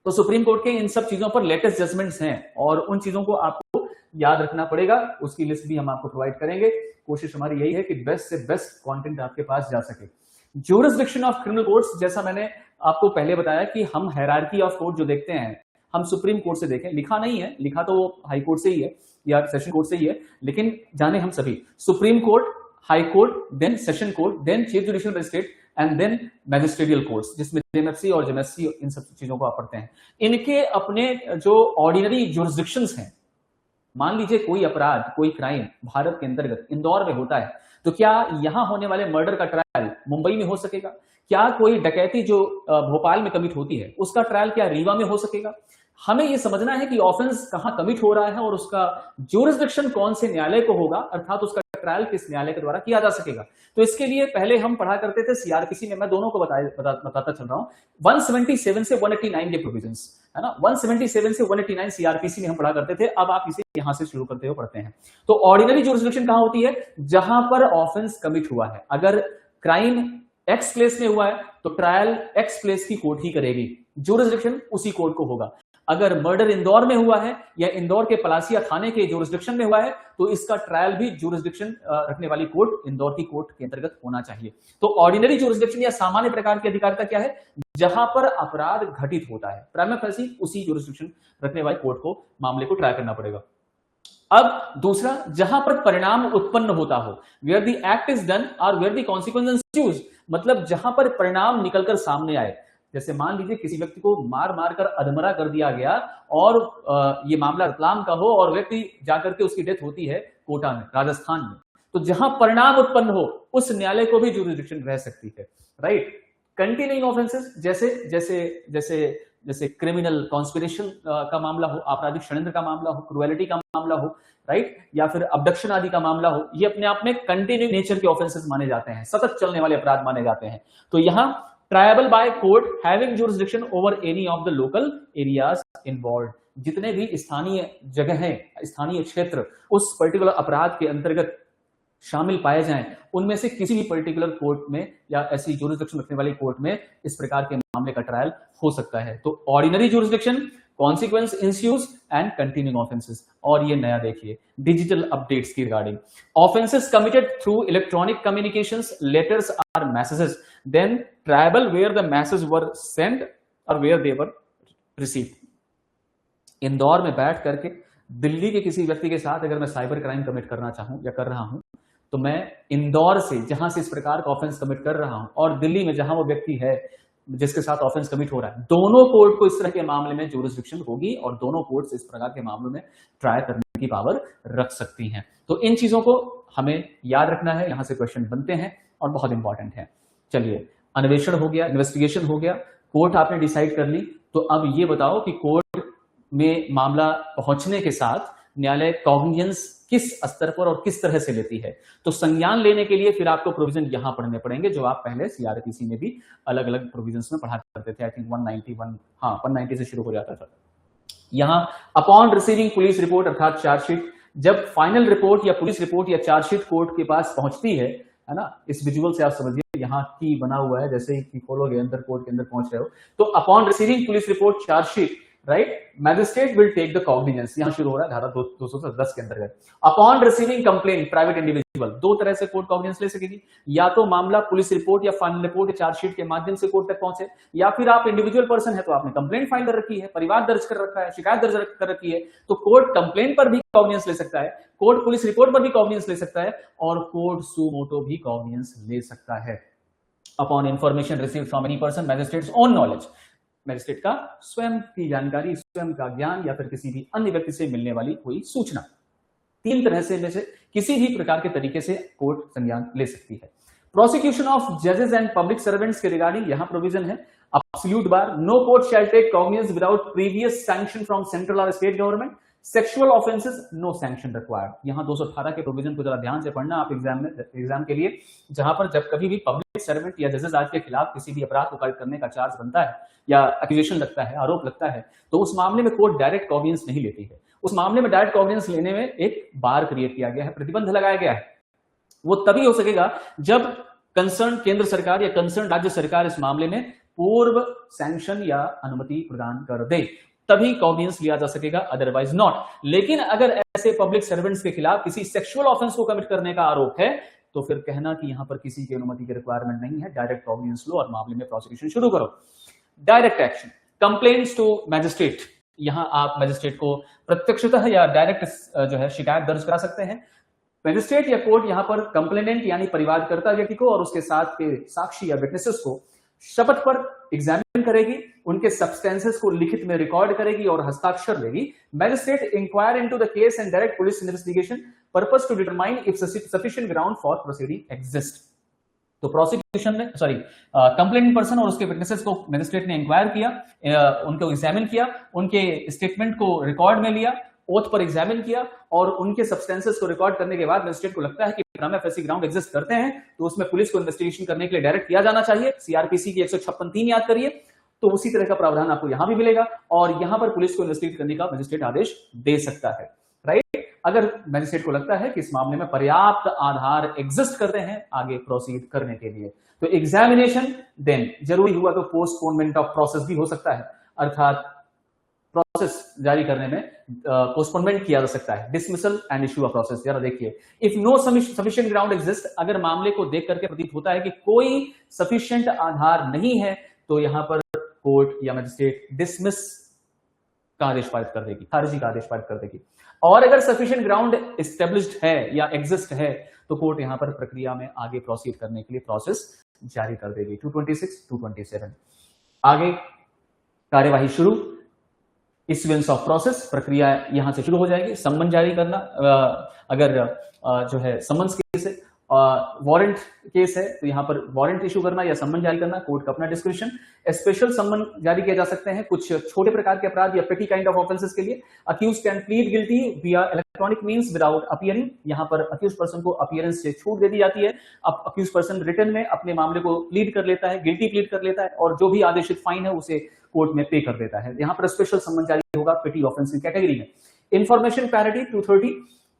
तो सुप्रीम कोर्ट के इन सब चीजों पर लेटेस्ट जजमेंट्स हैं और उन चीजों को आपको याद रखना पड़ेगा। उसकी लिस्ट भी हम आपको प्रोवाइड करेंगे। कोशिश हमारी यही है कि बेस्ट से बेस्ट कंटेंट आपके पास जा सके। ज्यूरिसडिक्शन ऑफ क्रिमिनल कोर्ट्स, जैसा मैंने आपको पहले बताया कि हम हायरार्की ऑफ कोर्ट जो देखते हैं, हम सुप्रीम कोर्ट से देखें। लिखा नहीं है, लिखा तो वो हाई कोर्ट से ही है या सेशन कोर्ट से ही है, लेकिन जाने हम सभी supreme court, high court, then session court, then chief judicial magistrate and then magisterial courts, जिसमें जेएमएफसी और जेएमएससी इन सब चीजों को आप पढ़ते हैं। इनके अपने जो ऑर्डिनरी ज्यूरिसडिक्शंस हैं, मान लीजिए कोई अपराध, कोई क्राइम भारत के अंतर्गत इंदौर में होता है, तो क्या यहां होने वाले मर्डर का ट्रायल मुंबई में हो सकेगा? क्या कोई डकैती जो भोपाल में कमिट होती है उसका ट्रायल क्या रीवा में हो सकेगा? हमें यह समझना है कि ऑफेंस कहां कमिट हो रहा है और उसका ज्यूरिसडिक्शन कौन से न्यायालय को होगा, अर्थात उसका ट्रायल किस न्यायालय के द्वारा किया जा सकेगा। तो इसके लिए पहले हम पढ़ा करते थे सीआरपीसी में, मैं दोनों को बताता चल रहा हूं। 177 से 189 के प्रोविजंस है ना, 177 से 189 सीआरपीसी में हम पढ़ा करते थे। अब आप इसे यहां से शुरू करते हुए पढ़ते हैं। तो ऑर्डिनरी ज्यूरिसडिक्शन कहां होती है? जहां पर ऑफेंस कमिट हुआ है। अगर क्राइम एक्स प्लेस में हुआ है तो ट्रायल एक्स प्लेस की कोर्ट ही करेगी, ज्यूरिसडिक्शन उसी कोर्ट को होगा। अगर मर्डर इंदौर में हुआ है या इंदौर के पलासिया थाने के ज्यूरिसडिक्शन में हुआ है तो इसका ट्रायल भी ज्यूरिसडिक्शन रखने वाली कोर्ट इंदौर की कोर्ट के अंतर्गत होना चाहिए। तो ऑर्डिनरी ज्यूरिसडिक्शन या सामान्य प्रकार की अधिकारिता क्या है? जहां पर अपराध घटित होता है, प्राइमा फेसी उसी ज्यूरिसडिक्शन रखने वाली कोर्ट को मामले को ट्राई करना पड़ेगा। अब दूसरा, जहां पर परिणाम उत्पन्न होता हो, where the act is done और वेयर द कॉन्सिक्वेंस एंस्यूज, मतलब जहां पर परिणाम निकलकर सामने आए। जैसे मान लीजिए किसी व्यक्ति को मार मार कर अधमरा कर दिया गया और ये मामला रतलाम का हो और व्यक्ति जाकर के उसकी डेथ होती है कोटा में, राजस्थान में, तो जहां परिणाम उत्पन्न हो उस न्यायालय को भी ज्यूरिसडिक्शन रह सकती है, राइट। कंटिन्यूइंग ऑफेंसेस जैसे जैसे जैसे जैसे क्रिमिनल कॉन्स्पिरेशन का मामला हो, आपराधिक षड्यंत्र का मामला हो, क्रुएलिटी का मामला हो, राइट, या फिर अबडक्शन आदि का मामला हो, ये अपने आप में कंटिन्यू नेचर के ऑफेंसेस माने जाते हैं, सतत चलने वाले अपराध माने जाते हैं। तो यहां tribal by court having jurisdiction over any of the local areas involved, जितने भी स्थानीय जगह हैं, स्थानीय क्षेत्र उस पर्टिकुलर अपराध के अंतर्गत शामिल पाए जाएं, उनमें से किसी भी पर्टिकुलर कोर्ट में या ऐसी ज्यूरिसडिक्शन रखने वाली कोर्ट में इस प्रकार के मामले का ट्रायल हो सकता है। तो ordinary jurisdiction, consequence ensues and continuing offences. और ये नया देखिए डिजिटल अपडेट्स की regarding, offences committed through electronic communications, letters or messages, then triable where the message were send और where they were received. Indore में बैठ करके दिल्ली के किसी व्यक्ति के साथ अगर मैं साइबर क्राइम कमिट करना चाहूं या कर रहा हूं, तो मैं इंदौर से जहां से इस प्रकार का ऑफेंस कमिट कर रहा हूं और दिल्ली में जहां वो व्यक्ति है जिसके साथ ऑफेंस कमिट हो रहा है, दोनों कोर्ट को इस तरह के मामले में ज्यूरिसडिक्शन होगी और दोनों कोर्ट इस प्रकार के मामलों में ट्राई करने की पावर रख सकती हैं। तो इन चीजों को हमें याद रखना है, यहां से क्वेश्चन बनते हैं और बहुत इंपॉर्टेंट है। चलिए, अन्वेषण हो गया, इन्वेस्टिगेशन हो गया, कोर्ट आपने डिसाइड कर ली, तो अब ये बताओ कि कोर्ट में मामला पहुंचने के साथ न्यायालय कॉग्निजेंस किस स्तर पर और किस तरह से लेती है। तो संज्ञान लेने के लिए फिर आपको प्रोविजन यहां पढ़ने पड़ेंगे जो आप पहले सीआरपीसी में भी अलग अलग प्रोविजंस में पढ़ा करते थे। आई थिंक 190 से शुरू हो जाता था। यहां अपॉन रिसीविंग पुलिस रिपोर्ट अर्थात चार्जशीट, जब फाइनल रिपोर्ट या पुलिस रिपोर्ट या चार्जशीट कोर्ट के पास पहुंचती है ना, इस विजुअल से आप समझिए यहाँ की बना हुआ है, जैसे ही खोलोगे अंदर कोर्ट के अंदर पहुंच रहे हो, तो upon receiving police report chargesheet, right, magistrate will take the cognizance, यहां शुरू हो रहा है धारा 210 के अंतर्गत। Upon receiving complaint private individual, दो तरह से कोर्ट कॉग्निजेंस ले सकेगी, या तो मामला पुलिस रिपोर्ट या फाइनल रिपोर्ट या चार्जशीट के माध्यम से कोर्ट तक पहुंचे, या फिर आप इंडिविजुअल पर्सन है तो आपने कंप्लेंट फाइल कर रखी है, परिवार दर्ज कर रखा है, शिकायत दर्ज कर रखी है, तो कोर्ट कंप्लेंट पर भी कॉग्निजेंस ले सकता है, कोर्ट पुलिस रिपोर्ट पर भी कॉग्निजेंस ले सकता है और कोर्ट सू मोटो भी कॉग्निजेंस ले सकता है। Upon information received from any person, magistrates own knowledge, magistrate का स्वयं की जानकारी, स्वयं का ज्ञान या फिर किसी भी अन्य व्यक्ति से मिलने वाली कोई सूचना, तीन तरह से में से किसी भी प्रकार के तरीके से कोर्ट संज्ञान ले सकती है। प्रोसिक्यूशन ऑफ जजेस एंड पब्लिक सर्वेंट्स के रिगार्डिंग यहां प्रोविजन है, absolute bar, no court shall take cognizance without previous sanction from central और state government. Sexual offences no sanction required. यहां 218 के प्रोविजन को जरा ध्यान से पढ़ना आप एग्जाम के लिए, जहां पर जब कभी भी पब्लिक सर्वेंट या जजेस आज के खिलाफ किसी भी अपराध को कायद करने का चार्ज बनता है या एक्यूजेशन लगता है, आरोप लगता है, तो उस मामले में कोर्ट डायरेक्ट कॉग्निजेंस नहीं लेती है। उस मामले में डायरेक्ट कॉग्निजेंस लेने में एक बार क्रिएट किया गया है, प्रतिबंध लगाया गया है। वो तभी हो सकेगा जब कंसर्न केंद्र सरकार या कंसर्न राज्य सरकार इस मामले में पूर्व सैंक्शन या अनुमति प्रदान कर दे, तभी कॉग्निजेंस लिया जा सकेगा, अदरवाइज नॉट। लेकिन अगर ऐसे पब्लिक सर्वेंट्स के खिलाफ किसी सेक्सुअल ऑफेंस को कमिट करने का आरोप है, तो फिर कहना कि यहां पर किसी की अनुमति की रिक्वायरमेंट नहीं है, डायरेक्ट कॉग्निजेंस लो और मामले में प्रोसिक्यूशन शुरू करो। Direct action, complaints to magistrate, यहां आप मैजिस्ट्रेट को प्रत्यक्षतः या डायरेक्ट जो है शिकायत दर्ज करा सकते हैं। मैजिस्ट्रेट या कोर्ट यहां पर कंप्लेनेंट यानी परिवादकर्ता व्यक्ति को और उसके साथ के साक्षी या विटनेसेस को शपथ पर एग्जामिन करेगी, उनके सब्सटेंसेस को लिखित में रिकॉर्ड करेगी और हस्ताक्षर लेगी। Magistrate inquire into the case and direct police investigation purpose to determine if sufficient ground for proceeding exist. तो प्रोसिक्यूशन ने कंप्लेंट पर्सन और उसके विटनेसेस को मैजिस्ट्रेट ने इंक्वायर किया, उनको एग्जामिन किया, उनके स्टेटमेंट को रिकॉर्ड में लिया, ओथ पर एग्जामिन किया और उनके सब्सटेंसेस को रिकॉर्ड करने के बाद मैजिस्ट्रेट को लगता है कि प्राइमा फेसी ग्राउंड एग्जिस्ट करते हैं, तो उसमें पुलिस को इन्वेस्टिगेशन करने के लिए डायरेक्ट किया जाना चाहिए। सीआरपीसी की 156(3) याद करिए, तो उसी तरह का प्रावधान आपको यहां भी मिलेगा और यहां पर पुलिस को इन्वेस्टिगेट करने का मैजिस्ट्रेट आदेश दे सकता है, राइट। अगर मैजिस्ट्रेट को लगता है कि इस मामले में पर्याप्त आधार एग्जिस्ट करते हैं आगे प्रोसीड करने के लिए, तो एग्जामिनेशन, देन जरूरी हुआ तो पोस्टपोनमेंट ऑफ प्रोसेस भी हो सकता है, अर्थात प्रोसेस जारी करने में पोस्टपोनमेंट किया जा सकता है। Dismissal and issue of process, जरा देखिए, if no sufficient ground exist, अगर मामले को देख करके प्रतीत होता है कि कोई सफिशिएंट आधार नहीं है, तो यहां पर कोर्ट या मैजिस्ट्रेट डिसमिस का आदेश पारित कर देगी, खारिजी का आदेश पारित कर देगी। और अगर सफिशिएंट ग्राउंड एस्टेब्लिश्ड है या एग्जिस्ट है, तो कोर्ट यहां पर प्रक्रिया में आगे प्रोसीड करने के लिए प्रोसेस जारी कर देगी। 226, 227 आगे कार्यवाही शुरू, इश्यूएंस ऑफ प्रोसेस, प्रक्रिया यहां से शुरू हो जाएगी। सम्मन जारी करना, अगर जो है समन्स केस है, वारंट केस है, तो यहां पर वारंट इशू करना या सम्मन जारी करना कोर्ट का अपना डिस्क्रिप्शन। स्पेशल सम्मन जारी किए जा सकते हैं कुछ छोटे प्रकार के अपराध या पेटी काइंड ऑफ ऑफेंसेस के लिए। अक्यूज कैन प्लीड गिल्टी विया इलेक्ट्रॉनिक मींस विदाउट अपीयरिंग, यहां पर अक्यूज पर्सन को अपीयरेंस से छूट दे दी जाती है। अब अक्यूज पर्सन रिटर्न में अपने मामले को प्लीड कर लेता है, गिल्टी प्लीड कर लेता है और जो भी आदेशित फाइन है उसे कोर्ट में पे कर देता है। यहां पर स्पेशल सम्मन जारी होगा पेटी ऑफेंस की कैटेगरी में। Information parity 230,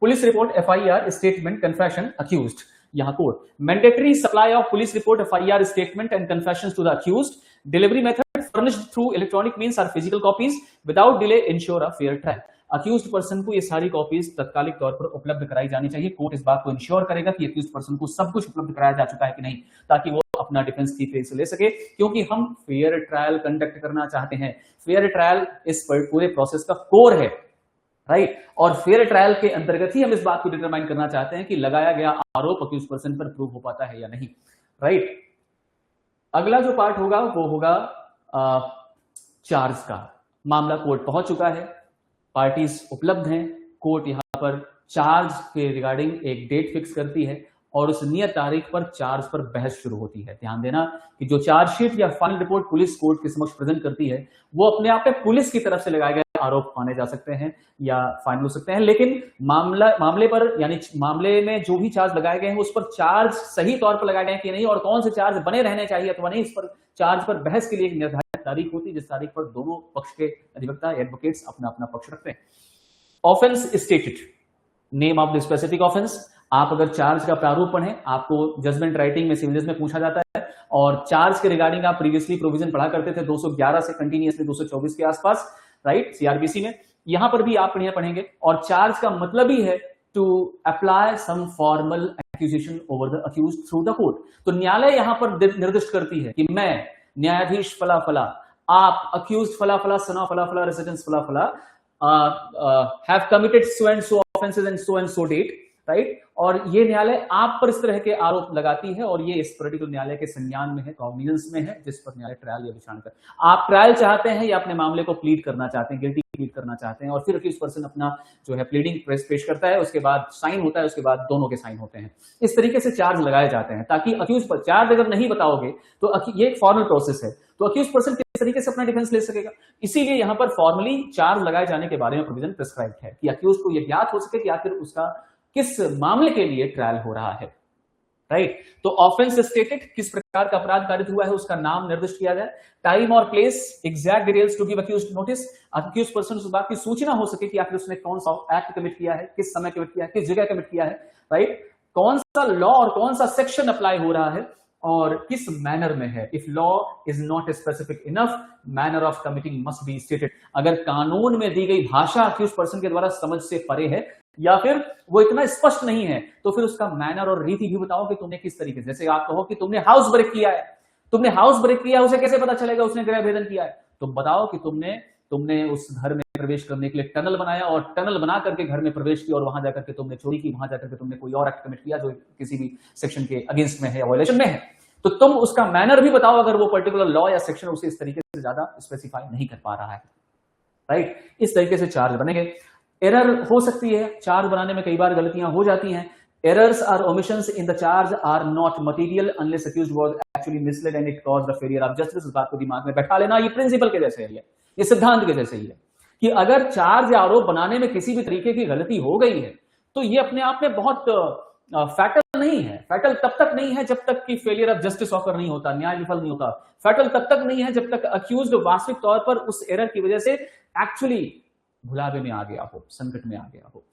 police report, FIR, statement, confession, accused, यहां court. Mandatory supply of police report, FIR, statement and confessions to the accused. Delivery method furnished through electronic means or physical copies without delay ensure a fair trial. Accused person को ये सारी copies तत्कालिक तौर पर उपलब्ध कराई जानी चाहिए। कोर्ट इस बात को इंश्योर करेगा कि अक्यूज्ड पर्सन को सब कुछ उपलब्ध कराया जा चुका है कि नहीं, ताकि वो अपना डिफेंस की फेस ले सके, क्योंकि हम फेयर ट्रायल कंडक्ट करना चाहते हैं। फेयर ट्रायल इस पूरे प्रोसेस का कोर है, राइट। और फेयर ट्रायल के अंतर्गत ही हम इस बात को डिटरमाइन करना चाहते हैं कि लगाया गया आरोप अक्यूज्ड पर्सन पर प्रूव हो पाता है या नहीं, राइट। अगला जो पार्ट होगा वो होगा चार्ज का। मामला कोर्ट पहुंच चुका है, पार्टीज उपलब्ध हैं, कोर्ट यहां पर चार्ज के रिगार्डिंग एक डेट फिक्स करती है और उस नियत तारीख पर चार्ज पर बहस शुरू होती है। ध्यान देना कि जो चार्जशीट या फाइनल रिपोर्ट पुलिस कोर्ट के समक्ष प्रेजेंट करती है, वो अपने आप में पुलिस की तरफ से लगाए गए आरोप माने जा सकते हैं या फाइनल हो सकते हैं, लेकिन मामले पर यानी मामले में जो भी चार्ज लगाए गए हैं उस पर चार्ज सही तौर पर लगाए गए कि नहीं और कौन से चार्ज बने रहने चाहिए अथवा नहीं, इस पर चार्ज पर बहस के लिए एक निर्धारित तारीख होती है, जिस तारीख पर दोनों पक्ष के अधिवक्ता एडवोकेट्स अपना अपना पक्ष रखते हैं। Offence stated, name of the specific offence. आप अगर चार्ज का प्रारूप पढ़ें, आपको जजमेंट राइटिंग में सिविल्स में पूछा जाता है और चार्ज के रिगार्डिंग आप प्रीवियसली प्रोविजन पढ़ा करते थे 211 से कंटिन्यूअसली 224 के आसपास, राइट, सीआरपीसी में। यहां पर भी आप पढ़ेंगे और चार्ज का मतलब ही है to apply some formal accusation over the accused through the court. तो न्यायालय यहां पर निर्दिष्ट करती है कि मैं न्यायाधीश फला फला, आप अक्यूज्ड फला फला, सन ऑफ फला फला, रेसिडेंस फला फला have committed so and so offences and so date, right. और ये न्यायालय आप पर इस तरह के आरोप लगाती है और ये इस पर्टिकुलर न्यायालय के संज्ञान में है, कॉग्निजेंस में है, जिस पर न्यायालय ट्रायल या विचारणा कर। आप ट्रायल चाहते हैं या अपने मामले को प्लीड करना चाहते हैं, गिल्टी प्लीड करना चाहते हैं और फिर अक्यूज्ड पर्सन अपना जो है प्लीडिंग पेश करता है, उसके बाद साइन होता है, उसके बाद दोनों के साइन होते हैं। इस तरीके से चार्ज लगाए जाते हैं ताकि अक्यूज्ड पर चार्ज अगर नहीं बताओगे तो ये एक फॉर्मल प्रोसेस है, तो अक्यूज्ड पर्सन तरीके से अपना डिफेंस ले सकेगा। इसीलिए यहां पर फॉर्मली चार्ज लगाए जाने के बारे में प्रोविजन प्रिस्क्राइब्ड है कि अक्यूज को यह ज्ञात हो सके कि आखिर उसका किस मामले के लिए ट्रायल हो रहा है, राइट। तो ऑफेंस स्टेटेड, किस प्रकार का अपराध कारित हुआ है उसका नाम निर्दिष्ट किया जाए, टाइम और place, exact details to give accused notice, accused person उस बात की सूचना हो सके कि आखिर उसने कौन सा एक्ट कमिट किया है, किस समय कमिट किया है, किस जगह कमिट किया है, राइट। कौन सा लॉ और कौन सा सेक्शन अप्लाई हो रहा है और किस मैनर में है। If law is not specific enough, manner of committing must be stated. अगर कानून में दी गई भाषा अक्यूज्ड पर्सन के द्वारा समझ से परे है या फिर वो इतना स्पष्ट नहीं है, तो फिर उसका मैनर और रीति भी बताओ कि तुमने किस तरीके से, जैसे आप कहो कि तुमने हाउस ब्रेक किया है, तुमने हाउस ब्रेक किया, उसे कैसे पता चलेगा उसने गृह भेदन किया है। तुम बताओ कि तुमने उस घर में प्रवेश करने के लिए टनल बनाया और टनल बना करके घर में प्रवेश किया और वहां जाकर के तुमने चोरी की, वहां जाकर के तुमने कोई और एक्ट कमिट किया जो किसी भी सेक्शन के अगेंस्ट में है या वायलेशन में है, तो तुम उसका मैनर भी बताओ अगर वो पर्टिकुलर लॉ या सेक्शन उसे इस तरीके से ज्यादा स्पेसिफाई नहीं कर पा रहा है, राइट। इस तरीके से चार्ज बनेंगे। एरर हो सकती है, चार्ज बनाने में कई बार गलतियां हो जाती हैं। एरर्स और omissions in the charge are not material unless accused was actually misled and it caused the failure of justice. इस बात को दिमाग में बैठा लेना, ये प्रिंसिपल के जैसे है, ये सिद्धांत के जैसे ही है कि अगर चार्ज या आरोप बनाने में किसी भी तरीके की गलती हो गई है तो ये अपने आप में बहुत फैटल नहीं है। फैटल तब तक नहीं है जब तक कि फेलियर ऑफ जस्टिस ऑकर नहीं होता, न्याय विफल नहीं होता। फैटल तब तक नहीं है जब तक अक्यूज्ड वास्तविक तौर पर उस एरर की वजह से एक्चुअली भुलावे में आ गया हो, संकट में आ गया हो।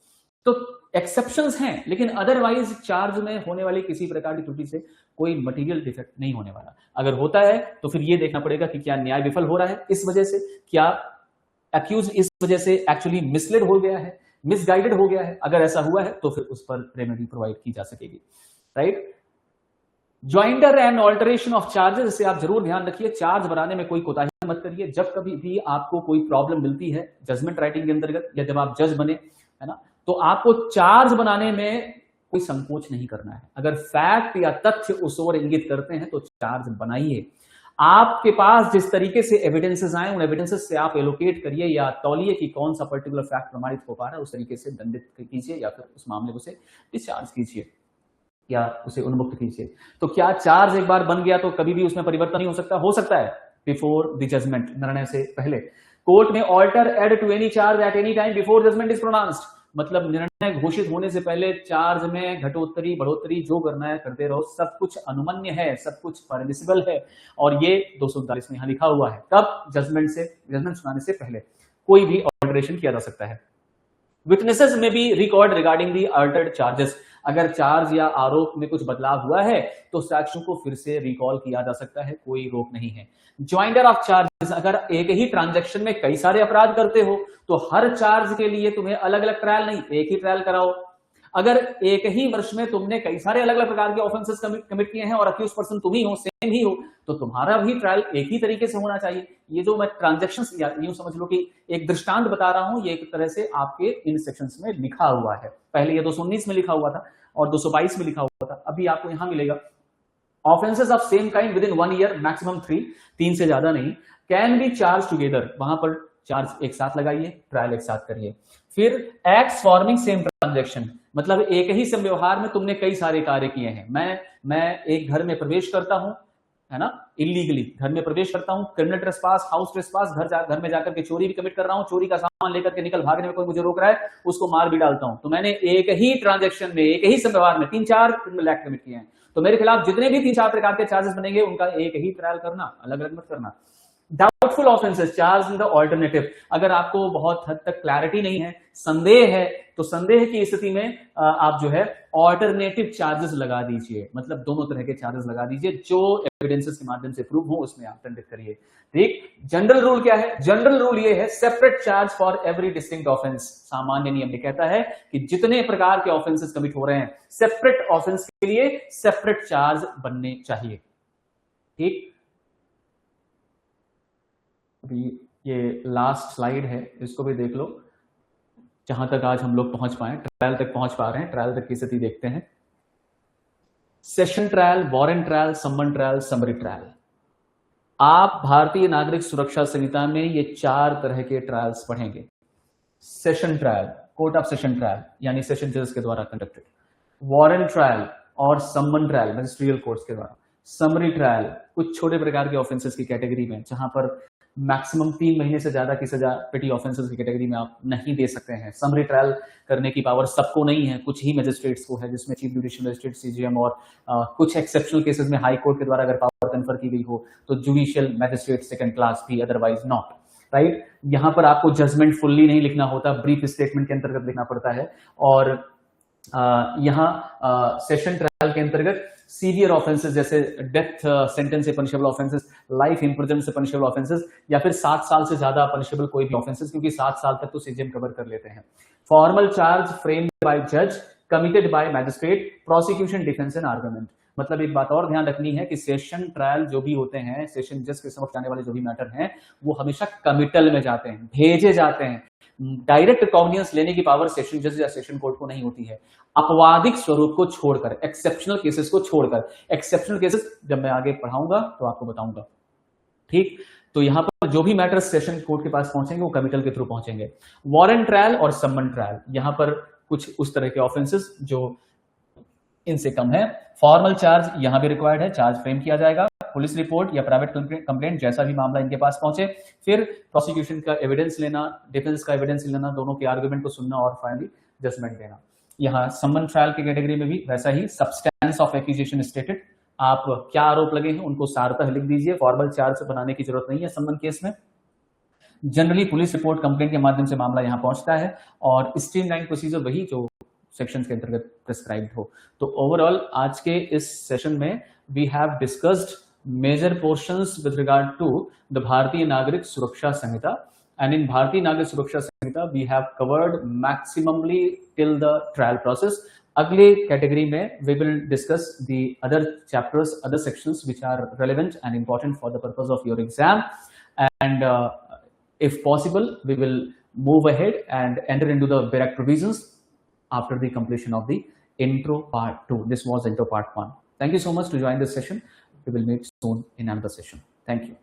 तो एक्सेप्शंस हैं, लेकिन अदरवाइज चार्ज में होने वाली किसी प्रकार की त्रुटि से कोई मटेरियल डिफेक्ट नहीं होने वाला। अगर होता है तो फिर ये देखना पड़ेगा कि क्या न्याय विफल हो रहा है इस वजह से, क्या अक्यूज इस वजह से एक्चुअली मिसलेड हो गया है, मिसगाइडेड हो गया है। अगर ऐसा हुआ है तो फिर उस पर रेमेडी प्रोवाइड की जा सकेगी, right. ज्वाइंटर and alteration of charges, इसे आप जरूर ध्यान रखिए। चार्ज बनाने में कोई कोताही मत करिए। जब कभी भी आपको कोई प्रॉब्लम मिलती है जजमेंट राइटिंग के अंतर्गत या जब आप जज बने, है ना, तो आपको चार्ज बनाने में कोई संकोच नहीं करना है। अगर फैक्ट या तथ्य उस ओर इंगित करते हैं तो चार्ज बनाइए। आपके पास जिस तरीके से एविडेंसेस आए उन एविडेंसेस से आप एलोकेट करिए या तौलिए कि कौन सा पर्टिकुलर फैक्ट प्रमाणित हो पा रहा है, उस तरीके से दंडित कीजिए या फिर उस मामले को से डिस्चार्ज कीजिए या उसे उन्मुक्त कीजिए। तो क्या चार्ज एक बार बन गया तो कभी भी उसमें परिवर्तन नहीं हो सकता? हो सकता है, बिफोर द जजमेंट, निर्णय से पहले। कोर्ट में alter add to any charge at any time before judgment is pronounced, मतलब निर्णय घोषित होने से पहले चार्ज में घटोत्तरी बढ़ोतरी जो करना है करते रहो, सब कुछ अनुमन्य है, सब कुछ परमिसिबल है। और ये 239 में यहां लिखा हुआ है। कब? जजमेंट सुनाने से पहले कोई भी ऑल्टरेशन किया जा सकता है। विटनेसेस में भी record regarding the Altered charges, अगर चार्ज या आरोप में कुछ बदलाव हुआ है तो साक्ष्यों को फिर से रिकॉल किया जा सकता है, कोई रोक नहीं है। ज्वाइंटर ऑफ चार्जेस, अगर एक ही ट्रांजैक्शन में कई सारे अपराध करते हो तो हर चार्ज के लिए तुम्हें अलग अलग ट्रायल नहीं, एक ही ट्रायल कराओ। अगर एक ही वर्ष में तुमने कई सारे अलग अलग प्रकार के ऑफेंसेस कमिट किए हैं और अक्यूज पर्सन तुम ही हो, सेम ही हो, तो तुम्हारा भी ट्रायल एक ही तरीके से होना चाहिए। ये जो मैं ट्रांजैक्शंस यूं समझ लो कि एक दृष्टांत बता रहा हूं, ये एक तरह से आपके इन सेक्शंस में लिखा हुआ है। पहले ये 219 में लिखा हुआ था और 222 में लिखा हुआ था, अभी आपको यहां मिलेगा। Offences of same kind with in 1 year, maximum 3 से ज्यादा नहीं, कैन बी चार्ज टुगेदर, वहां पर चार्ज एक साथ लगाइए, ट्रायल एक साथ करिए। फिर एक्ट्स फॉर्मिंग सेम ट्रांजैक्शन, मतलब एक ही व्यवहार में तुमने कई सारे कार्य किए हैं। मैं एक घर में प्रवेश करता हूं, है ना, इलीगली घर में प्रवेश करता हूं, क्रिमिनल ट्रेसपास, हाउस ट्रेसपास, घर में जाकर के चोरी भी कमिट कर रहा हूं, चोरी का सामान लेकर के निकल भागने में कोई मुझे रोक रहा है, उसको मार भी डालता हूं। तो मैंने एक ही ट्रांजैक्शन में, एक ही व्यवहार में 3-4 क्रिमिनल एक्ट कमिट किए हैं, तो मेरे खिलाफ जितने भी 3-4 प्रकार के चार्जेस बनेंगे उनका एक ही ट्रायल करना, अलग अलग मत करना। Doubtful offences charge in the alternative, अगर आपको बहुत हद तक क्लैरिटी नहीं है, संदेह है, तो संदेह की स्थिति में आप जो है ऑल्टरनेटिव चार्जेस लगा दीजिए, मतलब दोनों तरह के चार्जेस लगा दीजिए, जो एविडेंसेस के माध्यम से प्रूव हो उसमें आप दंडित करिए। ठीक। जनरल रूल क्या है? जनरल रूल ये है, separate charge for every distinct offence. सामान्य नियम ये कहता है कि जितने प्रकार के ऑफेंसेस कमिट हो रहे हैं, सेपरेट ऑफेंस के लिए सेपरेट चार्ज बनने चाहिए। ठीक। अभी ये लास्ट स्लाइड है, इसको भी देख लो, जहां तक आज हम लोग पहुंच पाए, ट्रायल तक पहुंच पा रहे हैं। ट्रायल तक की स्थिति देखते हैं। सेशन ट्रायल, वारंट ट्रायल, सम्मन ट्रायल, समरी ट्रायल। आप भारतीय नागरिक सुरक्षा संहिता में ये 4 तरह के ट्रायल्स पढ़ेंगे। Session trial, court of session trial, यानी सेशन जज के द्वारा कंडक्टेड। वारंट ट्रायल और सम्मन ट्रायल, मजिस्ट्रियल कोर्ट्स के द्वारा। समरी ट्रायल, कुछ छोटे प्रकार के ऑफेंसेस की कैटेगरी में, जहां पर मैक्सिमम 3 महीने से ज्यादा की सजा पेटी ऑफेंसेस की कैटेगरी में आप नहीं दे सकते हैं। समरी ट्रायल करने की पावर सबको नहीं है, कुछ ही मैजिस्ट्रेट्स को है, जिसमें चीफ जुडिशियल मजिस्ट्रेट सीजीएम और कुछ एक्सेप्शनल केसेस में हाई कोर्ट के द्वारा अगर पावर कन्फर की गई हो तो जुडिशियल मैजिस्ट्रेट सेकंड क्लास भी, अदरवाइज नॉट, राइट। यहां पर आपको जजमेंट फुल्ली नहीं लिखना होता, ब्रीफ स्टेटमेंट के अंतर्गत लिखना पड़ता है। और यहाँ सेशन ट्रायल के अंतर्गत सीवियर ऑफेंसेस जैसे डेथ सेंटेंस से पनिशेबल ऑफेंसेस, लाइफ इम्प्रिजनमेंट से पनिशेबल ऑफेंसेस, या फिर 7 साल से ज्यादा पनिशेबल कोई भी ऑफेंसेस, क्योंकि 7 साल तक तो सीजीएम कवर कर लेते हैं। फॉर्मल चार्ज फ्रेम बाय जज committed by magistrate, prosecution, defence and argument. मतलब एक बात और ध्यान रखनी है कि सेशन ट्रायल जो भी होते हैं, सेशन जज के समक्ष आने वाले जो भी मैटर हैं, वो हमेशा कमिटल में जाते हैं, भेजे जाते हैं। डायरेक्ट कॉग्निजेंस लेने की पावर सेशन जज या सेशन कोर्ट को नहीं होती है, अपवादिक स्वरूप को छोड़कर, एक्सेप्शनल केसेस को छोड़कर। एक्सेप्शनल केसेस जब मैं आगे पढ़ाऊंगा तो आपको बताऊंगा, ठीक। तो यहां पर जो भी मैटर्स सेशन कोर्ट के पास पहुंचेंगे वो कमिटल के थ्रू पहुंचेंगे। वारंट ट्रायल और समन ट्रायल, यहां पर कुछ उस तरह के ऑफेंसेस जो इनसे कम है। फॉर्मल चार्ज यहां भी रिक्वायर्ड है, चार्ज फ्रेम किया जाएगा, पुलिस रिपोर्ट या प्राइवेट कंप्लेंट जैसा भी मामला इनके पास पहुंचे, फिर प्रोसिक्यूशन का एविडेंस लेना, डिफेंस का एविडेंस लेना, दोनों के आर्गुमेंट को सुनना और फाइनली जजमेंट देना। यहाँ समन ट्रायल की कैटेगरी में भी वैसा ही, सब्सटेंस ऑफ एक्यूजेशन स्टेटेड, आप क्या आरोप लगे हैं उनको सारतः लिख दीजिए, फॉर्मल चार्ज बनाने की जरूरत नहीं है समन केस में। जनरली पुलिस रिपोर्ट कंप्लेंट के माध्यम से मामला यहां पहुंचता है और स्ट्रीमलाइन प्रोसीजर वही जो सेक्शंस के अंतर्गत प्रिस्क्राइब्ड हो। तो ओवरऑल आज के इस सेशन में we have discussed major portions with regard to the Bharatiya Nagarik Suraksha Sanhita, and in Bharatiya Nagarik Suraksha Sanhita we have covered maximally till the trial process. अगले कैटेगरी में we will discuss the other chapters, other sections which are relevant and important for the purpose of your exam, and if possible we will move ahead and enter into the direct provisions after the completion of the intro part 2. This was intro part 1. Thank you so much to join this session. We will meet soon in another session. Thank you.